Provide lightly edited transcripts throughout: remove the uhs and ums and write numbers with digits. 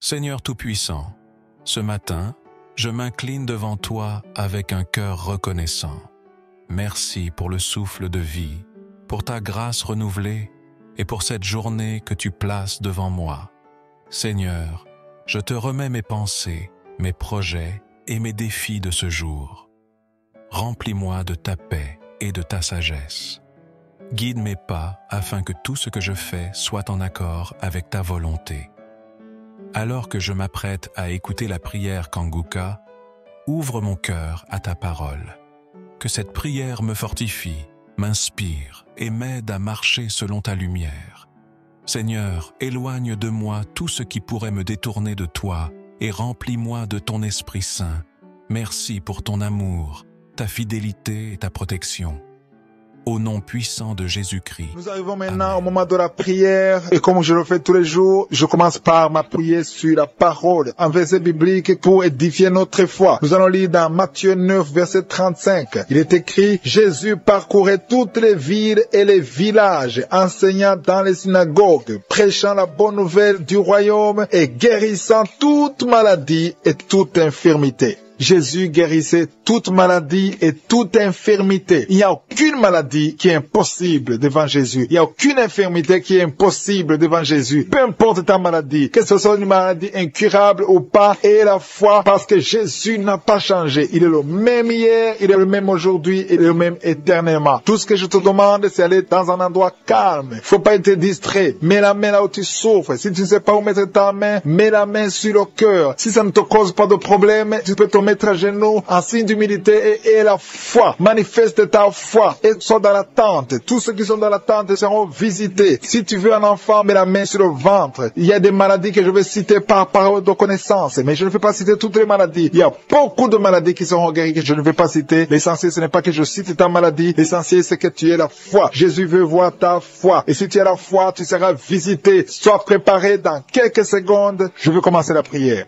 Seigneur Tout-Puissant, ce matin, je m'incline devant toi avec un cœur reconnaissant. Merci pour le souffle de vie, pour ta grâce renouvelée et pour cette journée que tu places devant moi. Seigneur, je te remets mes pensées, mes projets et mes défis de ce jour. Remplis-moi de ta paix et de ta sagesse. Guide mes pas afin que tout ce que je fais soit en accord avec ta volonté. Alors que je m'apprête à écouter la prière Kanguka, ouvre mon cœur à ta parole. Que cette prière me fortifie, m'inspire et m'aide à marcher selon ta lumière. Seigneur, éloigne de moi tout ce qui pourrait me détourner de toi et remplis-moi de ton Esprit Saint. Merci pour ton amour, ta fidélité et ta protection. Au nom puissant de Jésus-Christ. Nous arrivons maintenant au moment de la prière et comme je le fais tous les jours, je commence par m'appuyer sur la parole, un verset biblique pour édifier notre foi. Nous allons lire dans Matthieu 9, verset 35. Il est écrit, Jésus parcourait toutes les villes et les villages, enseignant dans les synagogues, prêchant la bonne nouvelle du royaume et guérissant toute maladie et toute infirmité. Jésus guérissait toute maladie et toute infirmité. Il n'y a aucune maladie qui est impossible devant Jésus. Il n'y a aucune infirmité qui est impossible devant Jésus. Peu importe ta maladie, que ce soit une maladie incurable ou pas, et la foi, parce que Jésus n'a pas changé. Il est le même hier, il est le même aujourd'hui, il est le même éternellement. Tout ce que je te demande, c'est aller dans un endroit calme. Il ne faut pas être distrait. Mets la main là où tu souffres. Si tu ne sais pas où mettre ta main, mets la main sur le cœur. Si ça ne te cause pas de problème, tu peux te mettre à genoux en signe d'humilité et la foi. Manifeste ta foi et sois dans l'attente. Tous ceux qui sont dans l'attente seront visités. Si tu veux un enfant, mets la main sur le ventre. Il y a des maladies que je vais citer par parole de connaissance, mais je ne vais pas citer toutes les maladies. Il y a beaucoup de maladies qui seront guéries que je ne vais pas citer. L'essentiel, ce n'est pas que je cite ta maladie. L'essentiel, c'est que tu aies la foi. Jésus veut voir ta foi. Et si tu as la foi, tu seras visité. Sois préparé dans quelques secondes. Je vais commencer la prière.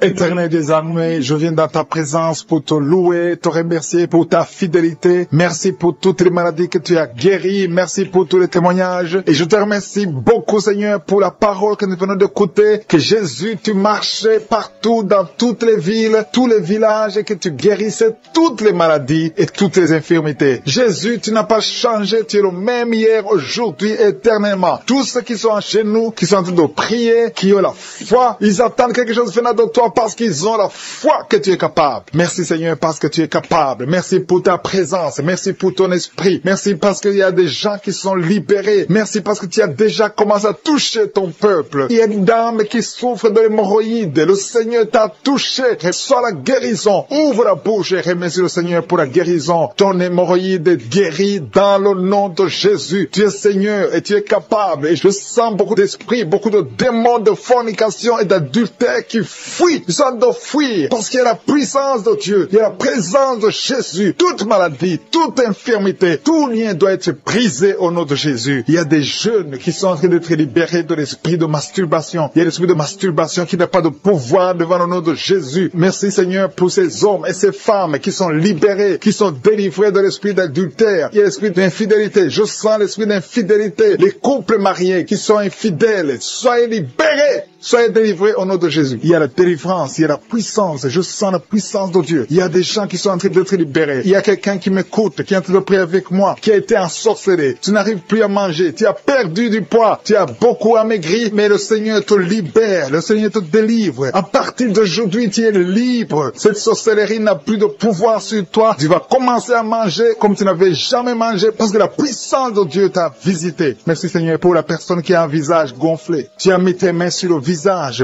Éternel des armées, je viens dans ta présence pour te louer, te remercier pour ta fidélité. Merci pour toutes les maladies que tu as guéries. Merci pour tous les témoignages. Et je te remercie beaucoup, Seigneur, pour la parole que nous venons d'écouter. Que Jésus, tu marchais partout dans toutes les villes, tous les villages et que tu guérissais toutes les maladies et toutes les infirmités. Jésus, tu n'as pas changé. Tu es le même hier, aujourd'hui, éternellement. Tous ceux qui sont chez nous, qui sont en train de prier, qui ont la foi, ils attendent quelque chose venant de toi parce qu'ils ont la foi que tu es capable. Merci Seigneur parce que tu es capable. Merci pour ta présence. Merci pour ton esprit. Merci parce qu'il y a des gens qui sont libérés. Merci parce que tu as déjà commencé à toucher ton peuple. Il y a une dame qui souffre de l'hémorroïde. Le Seigneur t'a touché. Reçois la guérison. Ouvre la bouche et remercie le Seigneur pour la guérison. Ton hémorroïde est guérie dans le nom de Jésus. Tu es Seigneur et tu es capable. Et je sens beaucoup d'esprits, beaucoup de démons de fornication et d'adultère qui fuient. Ils sont de fuir parce qu'il y a la puissance de Dieu, il y a la présence de Jésus. Toute maladie, toute infirmité, tout lien doit être brisé au nom de Jésus. Il y a des jeunes qui sont en train d'être libérés de l'esprit de masturbation. Il y a l'esprit de masturbation qui n'a pas de pouvoir devant le nom de Jésus. Merci Seigneur pour ces hommes et ces femmes qui sont libérés, qui sont délivrés de l'esprit d'adultère. Il y a l'esprit d'infidélité. Je sens l'esprit d'infidélité. Les couples mariés qui sont infidèles, soyez libérés. Soyez délivrés au nom de Jésus. Il y a la délivrance, il y a la puissance. Je sens la puissance de Dieu. Il y a des gens qui sont en train d'être libérés. Il y a quelqu'un qui m'écoute, qui est en train de prier avec moi, qui a été ensorcelé. Tu n'arrives plus à manger. Tu as perdu du poids. Tu as beaucoup amaigri, mais le Seigneur te libère. Le Seigneur te délivre. À partir d'aujourd'hui, tu es libre. Cette sorcellerie n'a plus de pouvoir sur toi. Tu vas commencer à manger comme tu n'avais jamais mangé parce que la puissance de Dieu t'a visité. Merci Seigneur pour la personne qui a un visage gonflé. Tu as mis tes mains sur le visage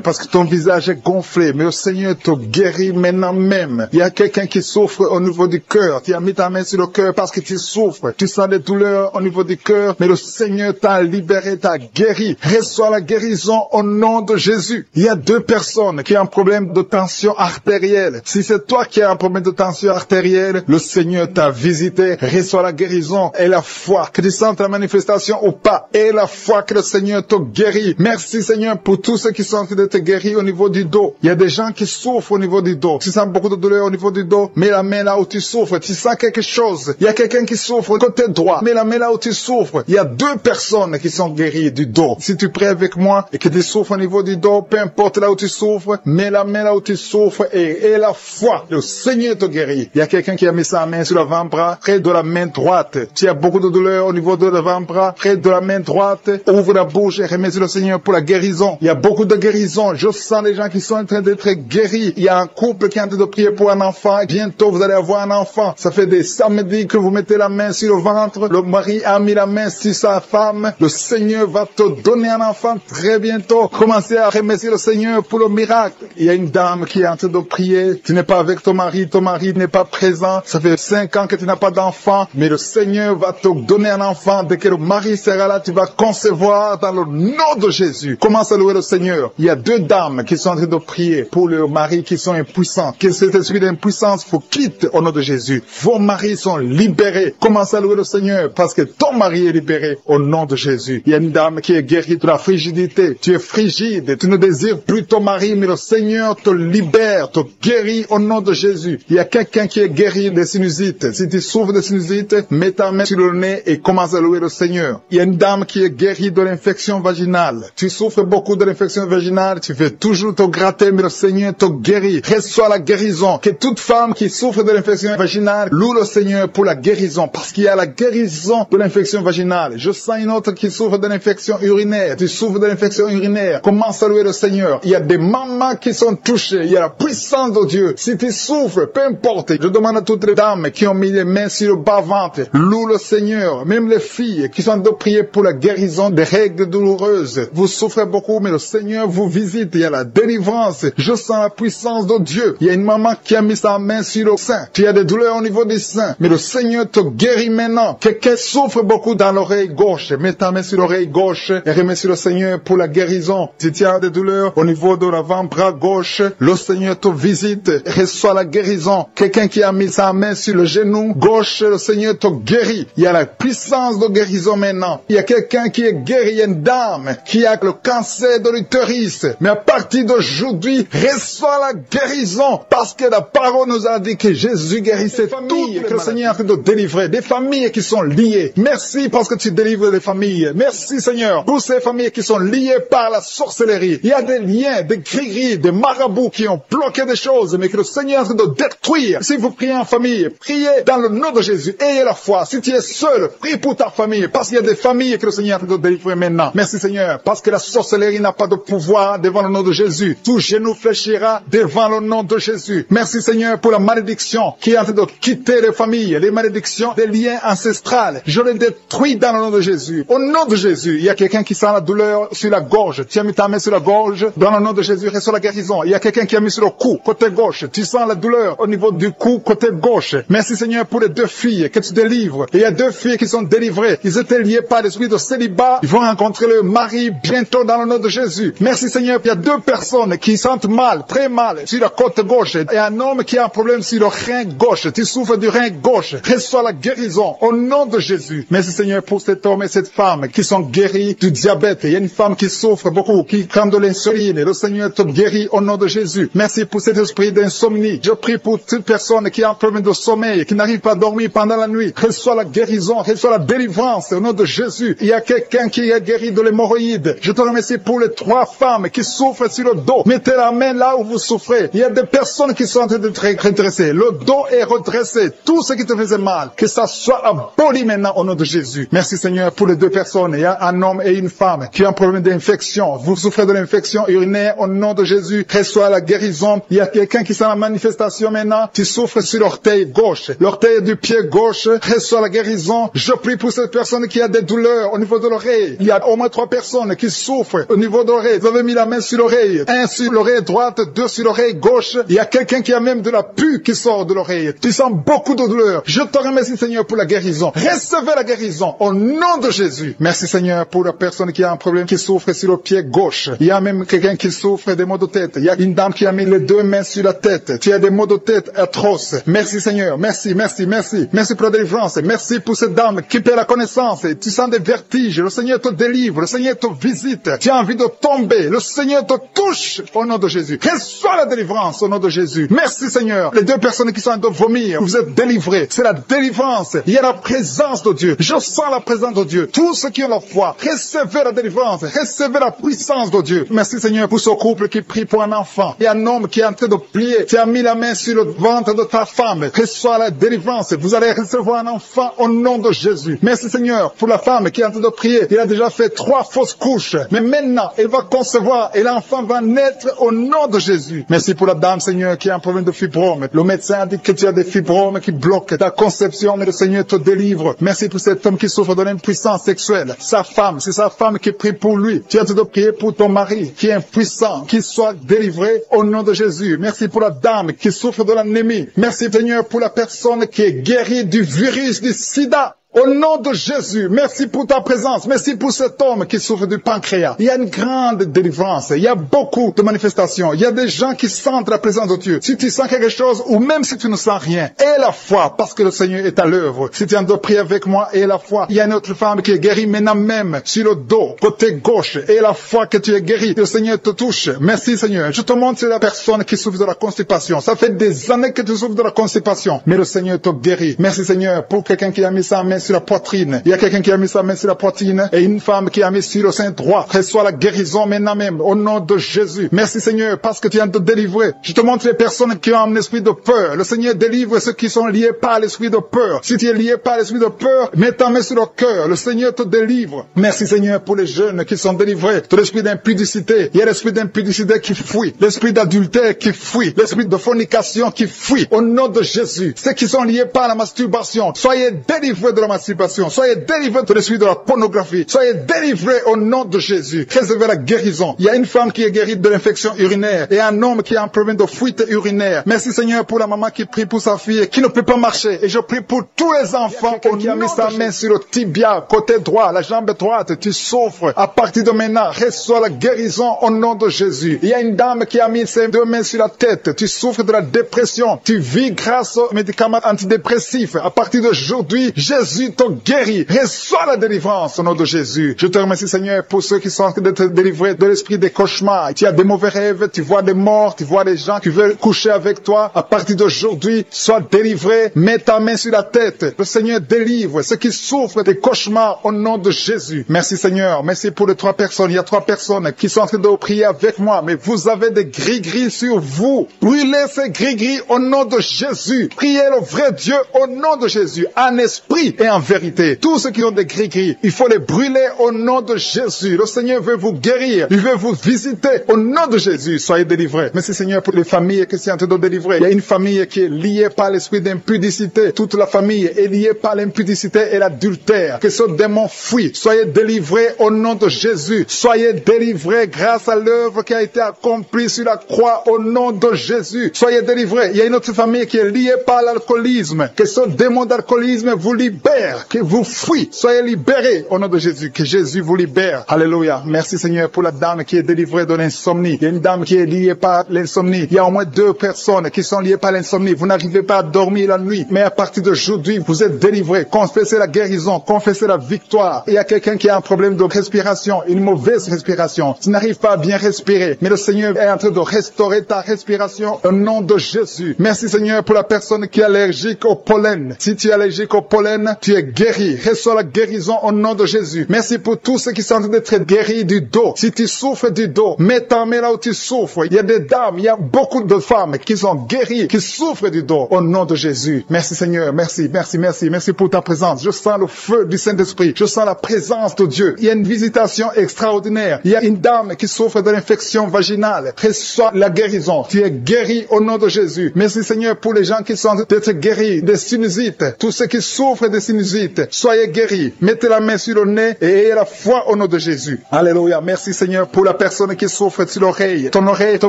parce que ton visage est gonflé, mais le Seigneur te guérit maintenant même. Il y a quelqu'un qui souffre au niveau du cœur. Tu as mis ta main sur le cœur parce que tu souffres. Tu sens des douleurs au niveau du cœur, mais le Seigneur t'a libéré, t'a guéri. Reçois la guérison au nom de Jésus. Il y a deux personnes qui ont un problème de tension artérielle. Si c'est toi qui as un problème de tension artérielle, le Seigneur t'a visité. Reçois la guérison et la foi. Que tu sentes la manifestation ou pas, et la foi que le Seigneur te guérit. Merci Seigneur pour tous ceux qui qui sont en train d'être guéris au niveau du dos. Il y a des gens qui souffrent au niveau du dos. Tu sens beaucoup de douleur au niveau du dos. Mets la main là où tu souffres. Tu sens quelque chose. Il y a quelqu'un qui souffre côté droit. Mets la main là où tu souffres. Il y a 2 personnes qui sont guéries du dos. Si tu pries avec moi et que tu souffres au niveau du dos, peu importe là où tu souffres, mets la main là où tu souffres et la foi. Le Seigneur te guérit. Il y a quelqu'un qui a mis sa main sur l'avant-bras, près de la main droite. Tu as beaucoup de douleur au niveau de l'avant-bras, près de la main droite. Ouvre la bouche et remercie le Seigneur pour la guérison. Il y a beaucoup de guérison. Je sens les gens qui sont en train d'être guéris. Il y a un couple qui est en train de prier pour un enfant. Bientôt, vous allez avoir un enfant. Ça fait des samedis que vous mettez la main sur le ventre. Le mari a mis la main sur sa femme. Le Seigneur va te donner un enfant très bientôt. Commencez à remercier le Seigneur pour le miracle. Il y a une dame qui est en train de prier. Tu n'es pas avec ton mari n'est pas présent. Ça fait 5 ans que tu n'as pas d'enfant. Mais le Seigneur va te donner un enfant. Dès que le mari sera là, tu vas concevoir dans le nom de Jésus. Commence à louer le Seigneur. Il y a 2 dames qui sont en train de prier pour le mari qui sont impuissants. Que cet esprit d'impuissance vous quitte au nom de Jésus. Vos maris sont libérés. Commence à louer le Seigneur parce que ton mari est libéré au nom de Jésus. Il y a une dame qui est guérie de la frigidité. Tu es frigide. Tu ne désires plus ton mari, mais le Seigneur te libère, te guérit au nom de Jésus. Il y a quelqu'un qui est guéri des sinusites. Si tu souffres de sinusites, mets ta main sur le nez et commence à louer le Seigneur. Il y a une dame qui est guérie de l'infection vaginale. Tu souffres beaucoup de l'infection vaginale. Tu fais toujours te gratter, mais le Seigneur te guérit. Reçois la guérison. Que toute femme qui souffre de l'infection vaginale loue le Seigneur pour la guérison, parce qu'il y a la guérison de l'infection vaginale. Je sens une autre qui souffre de l'infection urinaire. Tu souffres de l'infection urinaire. Commence à louer le Seigneur. Il y a des mamans qui sont touchées. Il y a la puissance de Dieu. Si tu souffres, peu importe. Je demande à toutes les dames qui ont mis les mains sur le bas-ventre, loue le Seigneur. Même les filles qui sont de prier pour la guérison des règles douloureuses. Vous souffrez beaucoup, mais le Seigneur vous visite. Il y a la délivrance. Je sens la puissance de Dieu. Il y a une maman qui a mis sa main sur le sein. Tu as des douleurs au niveau des seins, mais le Seigneur te guérit maintenant. Quelqu'un souffre beaucoup dans l'oreille gauche. Mets ta main sur l'oreille gauche et remercie le Seigneur pour la guérison. Si tu as des douleurs au niveau de l'avant-bras gauche, le Seigneur te visite. Reçois la guérison. Quelqu'un qui a mis sa main sur le genou gauche, le Seigneur te guérit. Il y a la puissance de guérison maintenant. Il y a quelqu'un qui est guéri. Il y a une dame qui a le cancer de l'utérus. Mais à partir d'aujourd'hui, reçois la guérison. Parce que la parole nous a dit que Jésus guérissait tout, que le Seigneur est en train de délivrer des familles qui sont liées. Merci parce que tu délivres les familles. Merci Seigneur pour ces familles qui sont liées par la sorcellerie. Il y a des liens, des grilleries, des marabouts qui ont bloqué des choses, mais que le Seigneur est en train de détruire. Si vous priez en famille, priez dans le nom de Jésus. Ayez la foi. Si tu es seul, prie pour ta famille, parce qu'il y a des familles que le Seigneur est en train de délivrer maintenant. Merci Seigneur, parce que la sorcellerie n'a pas de pouvoir devant le nom de Jésus. Tout genou fléchira devant le nom de Jésus. Merci Seigneur pour la malédiction qui est en train de quitter les familles, les malédictions des liens ancestrales. Je les détruis dans le nom de Jésus. Au nom de Jésus, il y a quelqu'un qui sent la douleur sur la gorge. Tu as mis ta main sur la gorge. Dans le nom de Jésus, reçois la guérison. Il y a quelqu'un qui a mis sur le cou, côté gauche. Tu sens la douleur au niveau du cou, côté gauche. Merci Seigneur pour les 2 filles que tu délivres. Et il y a 2 filles qui sont délivrées. Ils étaient liés par l'esprit de célibat. Ils vont rencontrer le mari bientôt dans le nom de Jésus. Merci Seigneur. Il y a 2 personnes qui sentent mal, très mal, sur la côte gauche. Et un homme qui a un problème sur le rein gauche. Tu souffres du rein gauche. Reçois la guérison au nom de Jésus. Merci Seigneur pour cet homme et cette femme qui sont guéris du diabète. Il y a une femme qui souffre beaucoup, qui prend de l'insuline. Le Seigneur te guérit au nom de Jésus. Merci pour cet esprit d'insomnie. Je prie pour toute personne qui a un problème de sommeil, qui n'arrive pas à dormir pendant la nuit. Reçois la guérison, reçois la délivrance au nom de Jésus. Il y a quelqu'un qui est guéri de l'hémorroïde. Je te remercie pour les 3 femmes qui souffrent sur le dos. Mettez la main là où vous souffrez. Il y a des personnes qui sont en train d'être redressées. Le dos est redressé. Tout ce qui te faisait mal, que ça soit aboli maintenant au nom de Jésus. Merci Seigneur pour les 2 personnes. Il y a un homme et une femme qui ont un problème d'infection. Vous souffrez de l'infection urinaire au nom de Jésus. Reçois la guérison. Il y a quelqu'un qui sent la manifestation maintenant. Tu souffres sur l'orteil gauche. L'orteil du pied gauche. Reçois la guérison. Je prie pour cette personne qui a des douleurs au niveau de l'oreille. Il y a au moins 3 personnes qui souffrent au niveau de l'oreille. Vous avez mis la main sur l'oreille. 1 sur l'oreille droite, 2 sur l'oreille gauche. Il y a quelqu'un qui a même de la pus qui sort de l'oreille. Tu sens beaucoup de douleur. Je te remercie Seigneur pour la guérison. Recevez la guérison au nom de Jésus. Merci Seigneur pour la personne qui a un problème, qui souffre sur le pied gauche. Il y a même quelqu'un qui souffre des maux de tête. Il y a une dame qui a mis les 2 mains sur la tête. Tu as des maux de tête atroces. Merci Seigneur. Merci, merci, merci. Merci pour la délivrance. Merci pour cette dame qui perd la connaissance. Tu sens des vertiges. Le Seigneur te délivre. Le Seigneur te visite. Tu as envie de tomber tombée. Le Seigneur te touche au nom de Jésus. Reçois la délivrance au nom de Jésus. Merci Seigneur. Les 2 personnes qui sont en train de vomir, vous êtes délivrés. C'est la délivrance. Il y a la présence de Dieu. Je sens la présence de Dieu. Tous ceux qui ont la foi, recevez la délivrance. Recevez la puissance de Dieu. Merci Seigneur pour ce couple qui prie pour un enfant. Il y a un homme qui est en train de prier. Tu as mis la main sur le ventre de ta femme. Reçois la délivrance. Vous allez recevoir un enfant au nom de Jésus. Merci Seigneur pour la femme qui est en train de prier. Il a déjà fait 3 fausses couches. Mais maintenant, elle va concevoir et l'enfant va naître au nom de Jésus. Merci pour la dame Seigneur qui a un problème de fibrome. Le médecin a dit que tu as des fibromes qui bloquent ta conception, mais le Seigneur te délivre. Merci pour cet homme qui souffre de l'impuissance sexuelle. Sa femme, c'est sa femme qui prie pour lui. Tu as en train de prier pour ton mari qui est impuissant, qu'il soit délivré au nom de Jésus. Merci pour la dame qui souffre de l'anémie. Merci Seigneur pour la personne qui est guérie du virus du sida. Au nom de Jésus, merci pour ta présence. Merci pour cet homme qui souffre du pancréas. Il y a une grande délivrance. Il y a beaucoup de manifestations. Il y a des gens qui sentent la présence de Dieu. Si tu sens quelque chose ou même si tu ne sens rien, aie la foi parce que le Seigneur est à l'œuvre. Si tu es en train de prier avec moi, aie la foi. Il y a une autre femme qui est guérie maintenant même sur le dos, côté gauche. Aie la foi que tu es guérie. Le Seigneur te touche. Merci Seigneur. Je te montre la personne qui souffre de la constipation. Ça fait des années que tu souffres de la constipation. Mais le Seigneur te guérit. Merci Seigneur pour quelqu'un qui a mis sa main sur la poitrine. Il y a quelqu'un qui a mis sa main sur la poitrine et une femme qui a mis sur le sein droit. Reçois la guérison maintenant même au nom de Jésus. Merci Seigneur parce que tu viens de te délivrer. Je te montre les personnes qui ont un esprit de peur. Le Seigneur délivre ceux qui sont liés par l'esprit de peur. Si tu es lié par l'esprit de peur, mets ta main sur le cœur. Le Seigneur te délivre. Merci Seigneur pour les jeunes qui sont délivrés de l'esprit d'impudicité. Il y a l'esprit d'impudicité qui fuit. L'esprit d'adultère qui fuit. L'esprit de fornication qui fuit. Au nom de Jésus. Ceux qui sont liés par la masturbation, soyez délivrés de la masturbation. Soyez délivrés de l'esprit de la pornographie. Soyez délivrés au nom de Jésus. Recevez la guérison. Il y a une femme qui est guérie de l'infection urinaire et un homme qui a un problème de fuite urinaire. Merci Seigneur pour la maman qui prie pour sa fille qui ne peut pas marcher. Et je prie pour tous les enfants qui a mis sa main sur le tibia, côté droit, la jambe droite. Tu souffres. À partir de maintenant, reçois la guérison au nom de Jésus. Il y a une dame qui a mis ses 2 mains sur la tête. Tu souffres de la dépression. Tu vis grâce aux médicaments antidépressifs. À partir d'aujourd'hui, Jésus te guéri. Reçois la délivrance au nom de Jésus. Je te remercie Seigneur pour ceux qui sont en train d'être délivrés de l'esprit des cauchemars. Tu as des mauvais rêves, tu vois des morts, tu vois des gens qui veulent coucher avec toi. À partir d'aujourd'hui, sois délivré. Mets ta main sur la tête. Le Seigneur délivre ceux qui souffrent des cauchemars au nom de Jésus. Merci Seigneur. Merci pour les 3 personnes. Il y a 3 personnes qui sont en train de prier avec moi. Mais vous avez des gris-gris sur vous. Brûlez ces gris-gris au nom de Jésus. Priez le vrai Dieu au nom de Jésus. En esprit et en vérité. Tous ceux qui ont des gris-gris, il faut les brûler au nom de Jésus. Le Seigneur veut vous guérir. Il veut vous visiter au nom de Jésus. Soyez délivrés. Merci Seigneur pour les familles qui sont en train de délivrer. Il y a une famille qui est liée par l'esprit d'impudicité. Toute la famille est liée par l'impudicité et l'adultère. Que ce démon fuit. Soyez délivrés au nom de Jésus. Soyez délivrés grâce à l'œuvre qui a été accomplie sur la croix au nom de Jésus. Soyez délivrés. Il y a une autre famille qui est liée par l'alcoolisme. Que ce démon d'alcoolisme vous libère. Que vous fuit. Soyez libérés au nom de Jésus. Que Jésus vous libère. Alléluia. Merci Seigneur pour la dame qui est délivrée de l'insomnie. Il y a une dame qui est liée par l'insomnie. Il y a au moins 2 personnes qui sont liées par l'insomnie. Vous n'arrivez pas à dormir la nuit. Mais à partir d'aujourd'hui, vous êtes délivrés. Confessez la guérison. Confessez la victoire. Il y a quelqu'un qui a un problème de respiration. Une mauvaise respiration. Tu n'arrives pas à bien respirer. Mais le Seigneur est en train de restaurer ta respiration au nom de Jésus. Merci Seigneur pour la personne qui est allergique au pollen. Si tu es allergique au pollen, tu es guéri. Reçois la guérison au nom de Jésus. Merci pour tous ceux qui sont en train d'être guéris du dos. Si tu souffres du dos, mets ta main là où tu souffres. Il y a des dames, il y a beaucoup de femmes qui sont guéries, qui souffrent du dos au nom de Jésus. Merci Seigneur, merci, merci, merci, merci pour ta présence. Je sens le feu du Saint-Esprit. Je sens la présence de Dieu. Il y a une visitation extraordinaire. Il y a une dame qui souffre de l'infection vaginale. Reçois la guérison. Tu es guéri au nom de Jésus. Merci Seigneur pour les gens qui sont en train d'être guéris des sinusites. Tous ceux qui souffrent de sinusite, soyez guéris. Mettez la main sur le nez et ayez la foi au nom de Jésus. Alléluia. Merci Seigneur pour la personne qui souffre sur l'oreille. Ton oreille te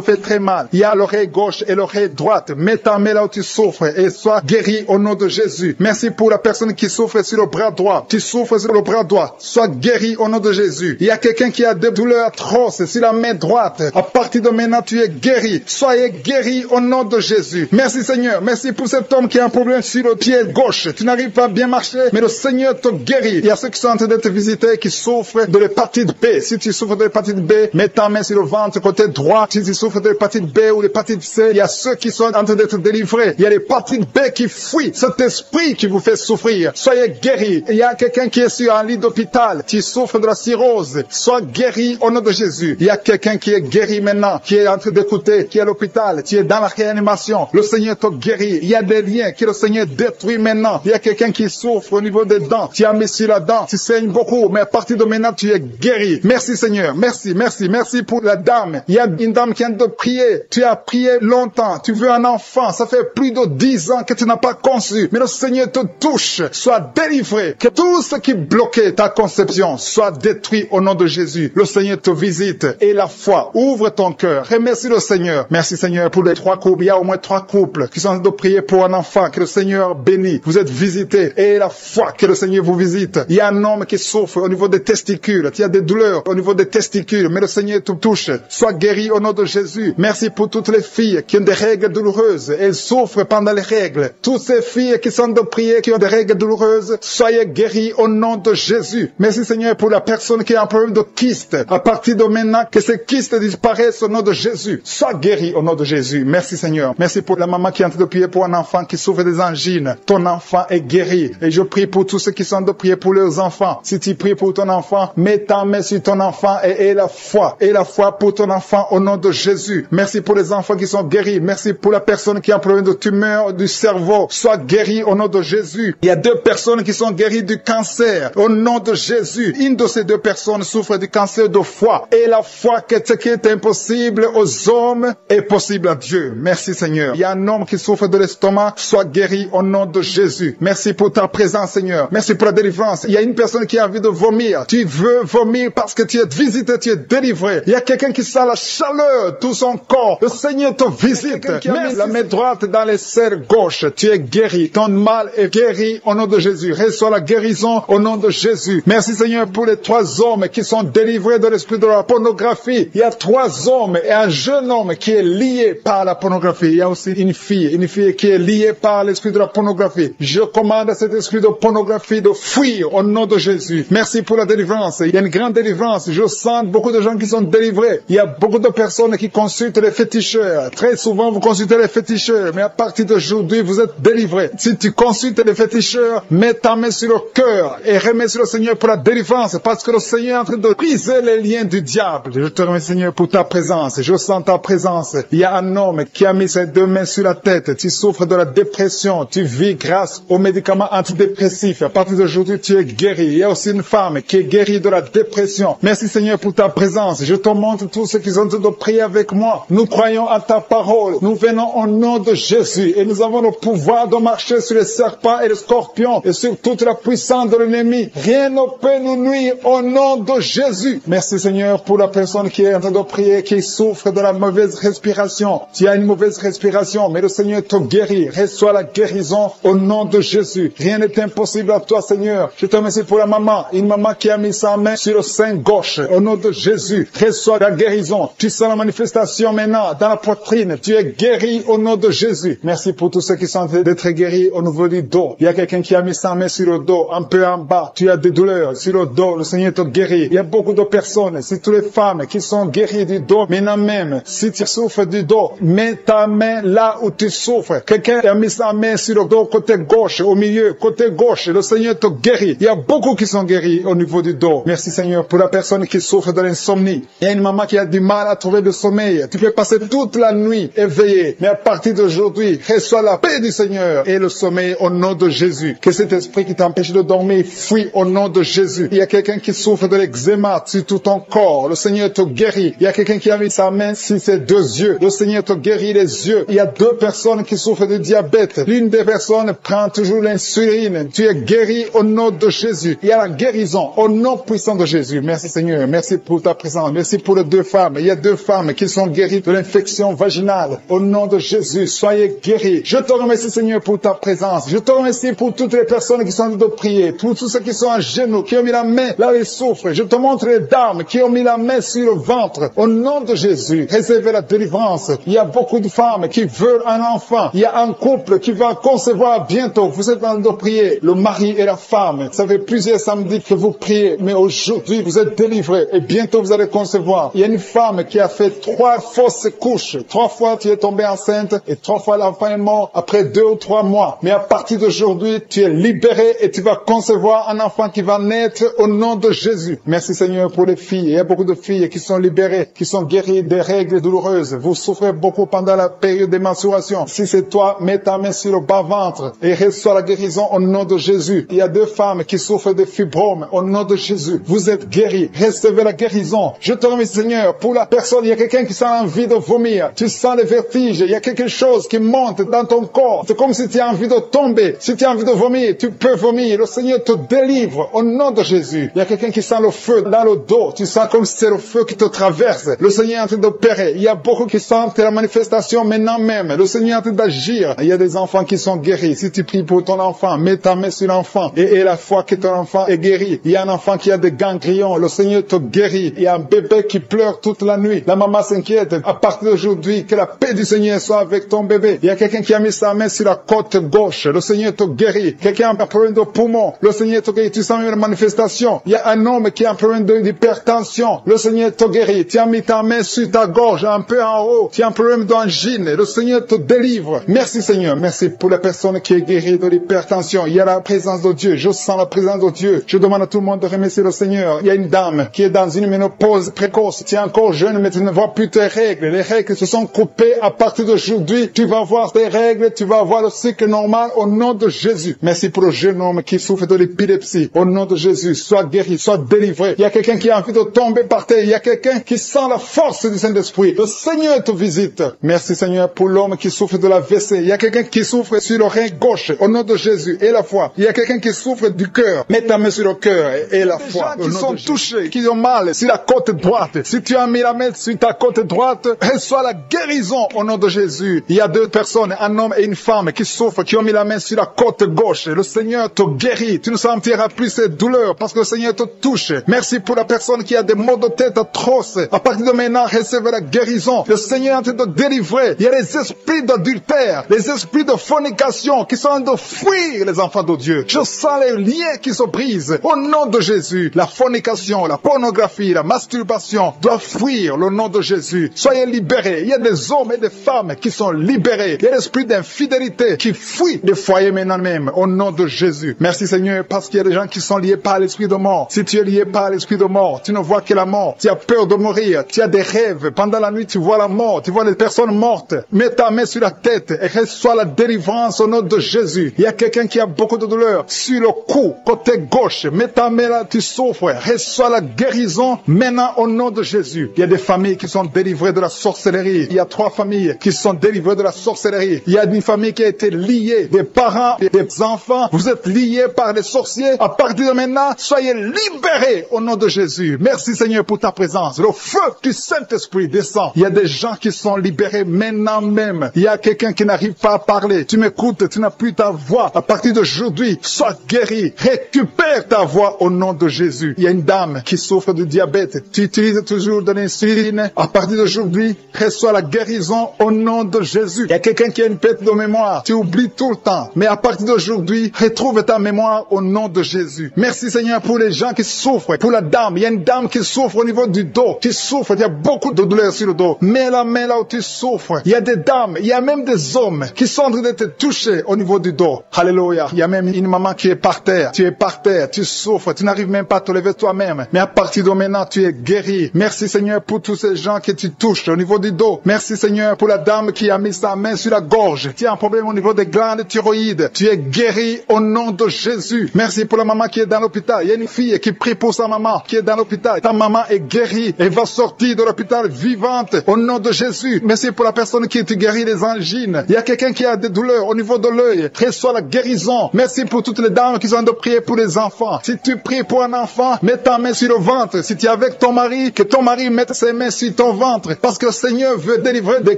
fait très mal. Il y a l'oreille gauche et l'oreille droite. Mets ta main là où tu souffres et sois guéri au nom de Jésus. Merci pour la personne qui souffre sur le bras droit. Tu souffres sur le bras droit. Sois guéri au nom de Jésus. Il y a quelqu'un qui a des douleurs atroces sur la main droite. À partir de maintenant, tu es guéri. Soyez guéri au nom de Jésus. Merci Seigneur. Merci pour cet homme qui a un problème sur le pied gauche. Tu n'arrives pas à bien marcher mais le Seigneur te guérit. Il y a ceux qui sont en train d'être visités, qui souffrent de l'hépatite B. Si tu souffres de l'hépatite B, mets ta main sur le ventre côté droit. Si tu souffres de l'hépatite B ou l'hépatite C, il y a ceux qui sont en train d'être délivrés. Il y a l'hépatite B qui fuit. Cet esprit qui vous fait souffrir, soyez guéris. Il y a quelqu'un qui est sur un lit d'hôpital, qui souffre de la cirrhose, sois guéri au nom de Jésus. Il y a quelqu'un qui est guéri maintenant, qui est en train d'écouter, qui est à l'hôpital, qui est dans la réanimation. Le Seigneur te guérit. Il y a des liens que le Seigneur détruit maintenant. Il y a quelqu'un qui souffre au niveau des dents. Tu as mis sur la dent, tu saignes beaucoup, mais à partir de maintenant, tu es guéri. Merci Seigneur, merci, merci, merci pour la dame. Il y a une dame qui vient de prier. Tu as prié longtemps, tu veux un enfant. Ça fait plus de 10 ans que tu n'as pas conçu. Mais le Seigneur te touche. Sois délivré. Que tout ce qui bloquait ta conception soit détruit au nom de Jésus. Le Seigneur te visite. Et la foi, ouvre ton cœur. Remercie le Seigneur. Merci Seigneur pour les 3 couples. Il y a au moins 3 couples qui sont en train de prier pour un enfant. Que le Seigneur bénit. Vous êtes visités. Et la foi, que le Seigneur vous visite. Il y a un homme qui souffre au niveau des testicules. Il y a des douleurs au niveau des testicules. Mais le Seigneur te touche. Sois guéri au nom de Jésus. Merci pour toutes les filles qui ont des règles douloureuses. Elles souffrent pendant les règles. Toutes ces filles qui sont de prier, qui ont des règles douloureuses, soyez guéris au nom de Jésus. Merci Seigneur pour la personne qui a un problème de kyste. À partir de maintenant, que ces kystes disparaissent au nom de Jésus. Sois guéri au nom de Jésus. Merci Seigneur. Merci pour la maman qui est en train de prier pour un enfant qui souffre des angines. Ton enfant est guéri. Et je prie pour tous ceux qui sont en train de prier pour leurs enfants. Si tu pries pour ton enfant, mets ta main sur ton enfant et aie la foi. Aie la foi pour ton enfant au nom de Jésus. Merci pour les enfants qui sont guéris. Merci pour la personne qui a un problème de tumeur du cerveau. Sois guéri au nom de Jésus. Il y a 2 personnes qui sont guéries du cancer au nom de Jésus. Une de ces 2 personnes souffre du cancer de foie. Et la foi que ce qui est impossible aux hommes est possible à Dieu. Merci Seigneur. Il y a un homme qui souffre de l'estomac. Sois guéri au nom de Jésus. Merci pour ta présence Seigneur. Merci pour la délivrance. Il y a une personne qui a envie de vomir. Tu veux vomir parce que tu es visité, tu es délivré. Il y a quelqu'un qui sent la chaleur, tout son corps. Le Seigneur te visite. Mets la main droite dans les serres gauche. Tu es guéri. Ton mal est guéri au nom de Jésus. Reçois la guérison au nom de Jésus. Merci Seigneur pour les 3 hommes qui sont délivrés de l'esprit de la pornographie. Il y a 3 hommes et un jeune homme qui est lié par la pornographie. Il y a aussi une fille qui est liée par l'esprit de la pornographie. Je commande à cet esprit de pornographie de fuir au nom de Jésus. Merci pour la délivrance. Il y a une grande délivrance. Je sens beaucoup de gens qui sont délivrés. Il y a beaucoup de personnes qui consultent les féticheurs. Très souvent, vous consultez les féticheurs, mais à partir d'aujourd'hui, vous êtes délivrés. Si tu consultes les féticheurs, mets ta main sur le cœur et remercie le Seigneur pour la délivrance, parce que le Seigneur est en train de briser les liens du diable. Je te remercie Seigneur pour ta présence. Je sens ta présence. Il y a un homme qui a mis ses 2 mains sur la tête. Tu souffres de la dépression. Tu vis grâce aux médicaments antidépressifs. À partir d'aujourd'hui, tu es guéri. Il y a aussi une femme qui est guérie de la dépression. Merci Seigneur pour ta présence. Je te montre tous ceux qui sont en train de prier avec moi. Nous croyons à ta parole. Nous venons au nom de Jésus et nous avons le pouvoir de marcher sur les serpents et les scorpions et sur toute la puissance de l'ennemi. Rien ne peut nous nuire au nom de Jésus. Merci Seigneur pour la personne qui est en train de prier, qui souffre de la mauvaise respiration. Tu as une mauvaise respiration, mais le Seigneur te guérit. Reçois la guérison au nom de Jésus. Rien n'est impossible à toi Seigneur. Je te remercie pour la maman, une maman qui a mis sa main sur le sein gauche. Au nom de Jésus, reçois la guérison. Tu sens la manifestation maintenant dans la poitrine. Tu es guéri au nom de Jésus. Merci pour tous ceux qui sont en train d'être guéris au niveau du dos. Il y a quelqu'un qui a mis sa main sur le dos, un peu en bas. Tu as des douleurs sur le dos. Le Seigneur te guérit. Il y a beaucoup de personnes, c'est toutes les femmes qui sont guéries du dos. Maintenant même, si tu souffres du dos, mets ta main là où tu souffres. Quelqu'un a mis sa main sur le dos côté gauche, au milieu, côté gauche. Le Seigneur te guérit. Il y a beaucoup qui sont guéris au niveau du dos. Merci Seigneur pour la personne qui souffre de l'insomnie. Il y a une maman qui a du mal à trouver le sommeil. Tu peux passer toute la nuit éveillé. Mais à partir d'aujourd'hui, reçois la paix du Seigneur et le sommeil au nom de Jésus. Que cet esprit qui t'empêche de dormir fuit au nom de Jésus. Il y a quelqu'un qui souffre de l'eczéma sur tout ton corps. Le Seigneur te guérit. Il y a quelqu'un qui a mis sa main sur ses 2 yeux. Le Seigneur te guérit les yeux. Il y a 2 personnes qui souffrent de diabète. L'une des personnes prend toujours l'insuline. Tu es guéri au nom de Jésus. Il y a la guérison au nom puissant de Jésus. Merci Seigneur. Merci pour ta présence. Merci pour les 2 femmes. Il y a 2 femmes qui sont guéries de l'infection vaginale. Au nom de Jésus, soyez guéris. Je te remercie Seigneur pour ta présence. Je te remercie pour toutes les personnes qui sont en train de prier. Pour tous ceux qui sont à genoux, qui ont mis la main là où ils souffrent. Je te montre les dames qui ont mis la main sur le ventre. Au nom de Jésus, réservez la délivrance. Il y a beaucoup de femmes qui veulent un enfant. Il y a un couple qui va concevoir bientôt. Vous êtes en train de prier. priez, le mari et la femme. Ça fait plusieurs samedis que vous priez, mais aujourd'hui, vous êtes délivrés et bientôt vous allez concevoir. Il y a une femme qui a fait 3 fausses couches. 3 fois tu es tombée enceinte et 3 fois l'enfant est mort après 2 ou 3 mois. Mais à partir d'aujourd'hui, tu es libéré et tu vas concevoir un enfant qui va naître au nom de Jésus. Merci Seigneur pour les filles. Il y a beaucoup de filles qui sont libérées, qui sont guéries des règles douloureuses. Vous souffrez beaucoup pendant la période des mensurations. Si c'est toi, mets ta main sur le bas-ventre et reçois la guérison au nom de Jésus. Il y a 2 femmes qui souffrent de fibromes au nom de Jésus. Vous êtes guéris. Recevez la guérison. Je te remercie Seigneur pour la personne. Il y a quelqu'un qui sent envie de vomir. Tu sens le vertige. Il y a quelque chose qui monte dans ton corps. C'est comme si tu as envie de tomber. Si tu as envie de vomir, tu peux vomir. Le Seigneur te délivre au nom de Jésus. Il y a quelqu'un qui sent le feu dans le dos. Tu sens comme si c'est le feu qui te traverse. Le Seigneur est en train d'opérer. Il y a beaucoup qui sentent la manifestation maintenant même. Le Seigneur est en train d'agir. Il y a des enfants qui sont guéris. Si tu pries pour ton enfant, mets ta main sur l'enfant et la foi que ton enfant est guéri. Il y a un enfant qui a des ganglions. Le Seigneur te guérit. Il y a un bébé qui pleure toute la nuit. La maman s'inquiète. À partir d'aujourd'hui, que la paix du Seigneur soit avec ton bébé. Il y a quelqu'un qui a mis sa main sur la côte gauche. Le Seigneur te guérit. Quelqu'un a un problème de poumon. Le Seigneur te guérit. Tu sens une manifestation. Il y a un homme qui a un problème d'hypertension. Le Seigneur te guérit. Tu as mis ta main sur ta gorge, un peu en haut. Tu as un problème d'angine. Le Seigneur te délivre. Merci Seigneur. Merci pour la personne qui est guérie de l'hypertension. Il y a la présence de Dieu. Je sens la présence de Dieu. Je demande à tout le monde de remercier le Seigneur. Il y a une dame qui est dans une ménopause précoce. Tu es encore jeune, mais tu ne vois plus tes règles. Les règles se sont coupées. À partir d'aujourd'hui, tu vas voir tes règles. Tu vas avoir le cycle normal au nom de Jésus. Merci pour le jeune homme qui souffre de l'épilepsie. Au nom de Jésus, sois guéri, sois délivré. Il y a quelqu'un qui a envie de tomber par terre. Il y a quelqu'un qui sent la force du Saint-Esprit. Le Seigneur te visite. Merci Seigneur pour l'homme qui souffre de la WC. Il y a quelqu'un qui souffre sur le rein gauche. Au nom de Jésus et la foi. Il y a quelqu'un qui souffre du cœur. Mets ta main sur le cœur et la foi. Des gens qui sont touchés, qui ont mal sur la côte droite. Si tu as mis la main sur ta côte droite, reçois la guérison au nom de Jésus. Il y a 2 personnes, un homme et une femme qui souffrent, qui ont mis la main sur la côte gauche. Le Seigneur te guérit. Tu ne sentiras plus ces douleurs parce que le Seigneur te touche. Merci pour la personne qui a des maux de tête atroces. À partir de maintenant, recevez la guérison. Le Seigneur est en train de délivrer. Il y a les esprits d'adultère, les esprits de fornication qui sont en train de fuir les enfants de Dieu. Je sens les liens qui se brisent. Au nom de Jésus, la fornication, la pornographie, la masturbation doivent fuir le nom de Jésus. Soyez libérés. Il y a des hommes et des femmes qui sont libérés. Il y a l'esprit d'infidélité qui fuit des foyers maintenant même. Au nom de Jésus. Merci Seigneur parce qu'il y a des gens qui sont liés par l'esprit de mort. Si tu es lié par l'esprit de mort, tu ne vois que la mort. Tu as peur de mourir. Tu as des rêves. Pendant la nuit, tu vois la mort. Tu vois les personnes mortes. Mets ta main sur la tête et reçois la délivrance au nom de Jésus. Il y a quelqu'un qui a beaucoup de douleur sur le cou, côté gauche. Mets ta main là, tu souffres. Reçois la guérison maintenant au nom de Jésus. Il y a des familles qui sont délivrées de la sorcellerie. Il y a 3 familles qui sont délivrées de la sorcellerie. Il y a une famille qui a été liée, des parents et des enfants. Vous êtes liés par les sorciers. À partir de maintenant, soyez libérés au nom de Jésus. Merci Seigneur pour ta présence. Le feu du Saint-Esprit descend. Il y a des gens qui sont libérés maintenant même. Il y a quelqu'un qui n'arrive pas à parler. Tu m'écoutes, tu n'as plus ta voix. À partir d'aujourd'hui, sois guéri. Récupère ta voix au nom de Jésus. Il y a une dame qui souffre de diabète. Tu utilises toujours de l'insuline. À partir d'aujourd'hui, reçois la guérison au nom de Jésus. Il y a quelqu'un qui a une perte de mémoire. Tu oublies tout le temps. Mais à partir d'aujourd'hui, retrouve ta mémoire au nom de Jésus. Merci Seigneur pour les gens qui souffrent. Pour la dame, il y a une dame qui souffre au niveau du dos. Qui souffre, il y a beaucoup de douleur sur le dos. Mets la main là où tu souffres. Il y a des dames, il y a même des hommes qui sont en train de te toucher au niveau du dos. Alléluia. Il y a même une maman qui est par terre. Tu es par terre, tu souffres, tu n'arrives même pas à te lever toi-même. Mais à partir de maintenant, tu es guéri. Merci Seigneur pour tous ces gens que tu touches au niveau du dos. Merci Seigneur pour la dame qui a mis sa main sur la gorge. Tu as un problème au niveau des glandes thyroïdes. Tu es guéri au nom de Jésus. Merci pour la maman qui est dans l'hôpital. Il y a une fille qui prie pour sa maman qui est dans l'hôpital. Ta maman est guérie. Elle va sortir de l'hôpital vivante au nom de Jésus. Merci pour la personne qui te guérit des angines. Il y a quelqu'un qui a des douleurs au niveau de l'œil. Reçois la guérison. Merci pour toutes les dames qui ont de prier pour les enfants. Si tu pries pour un enfant, mets ta main sur le ventre. Si tu es avec ton mari, que ton mari mette ses mains sur ton ventre. Parce que le Seigneur veut délivrer des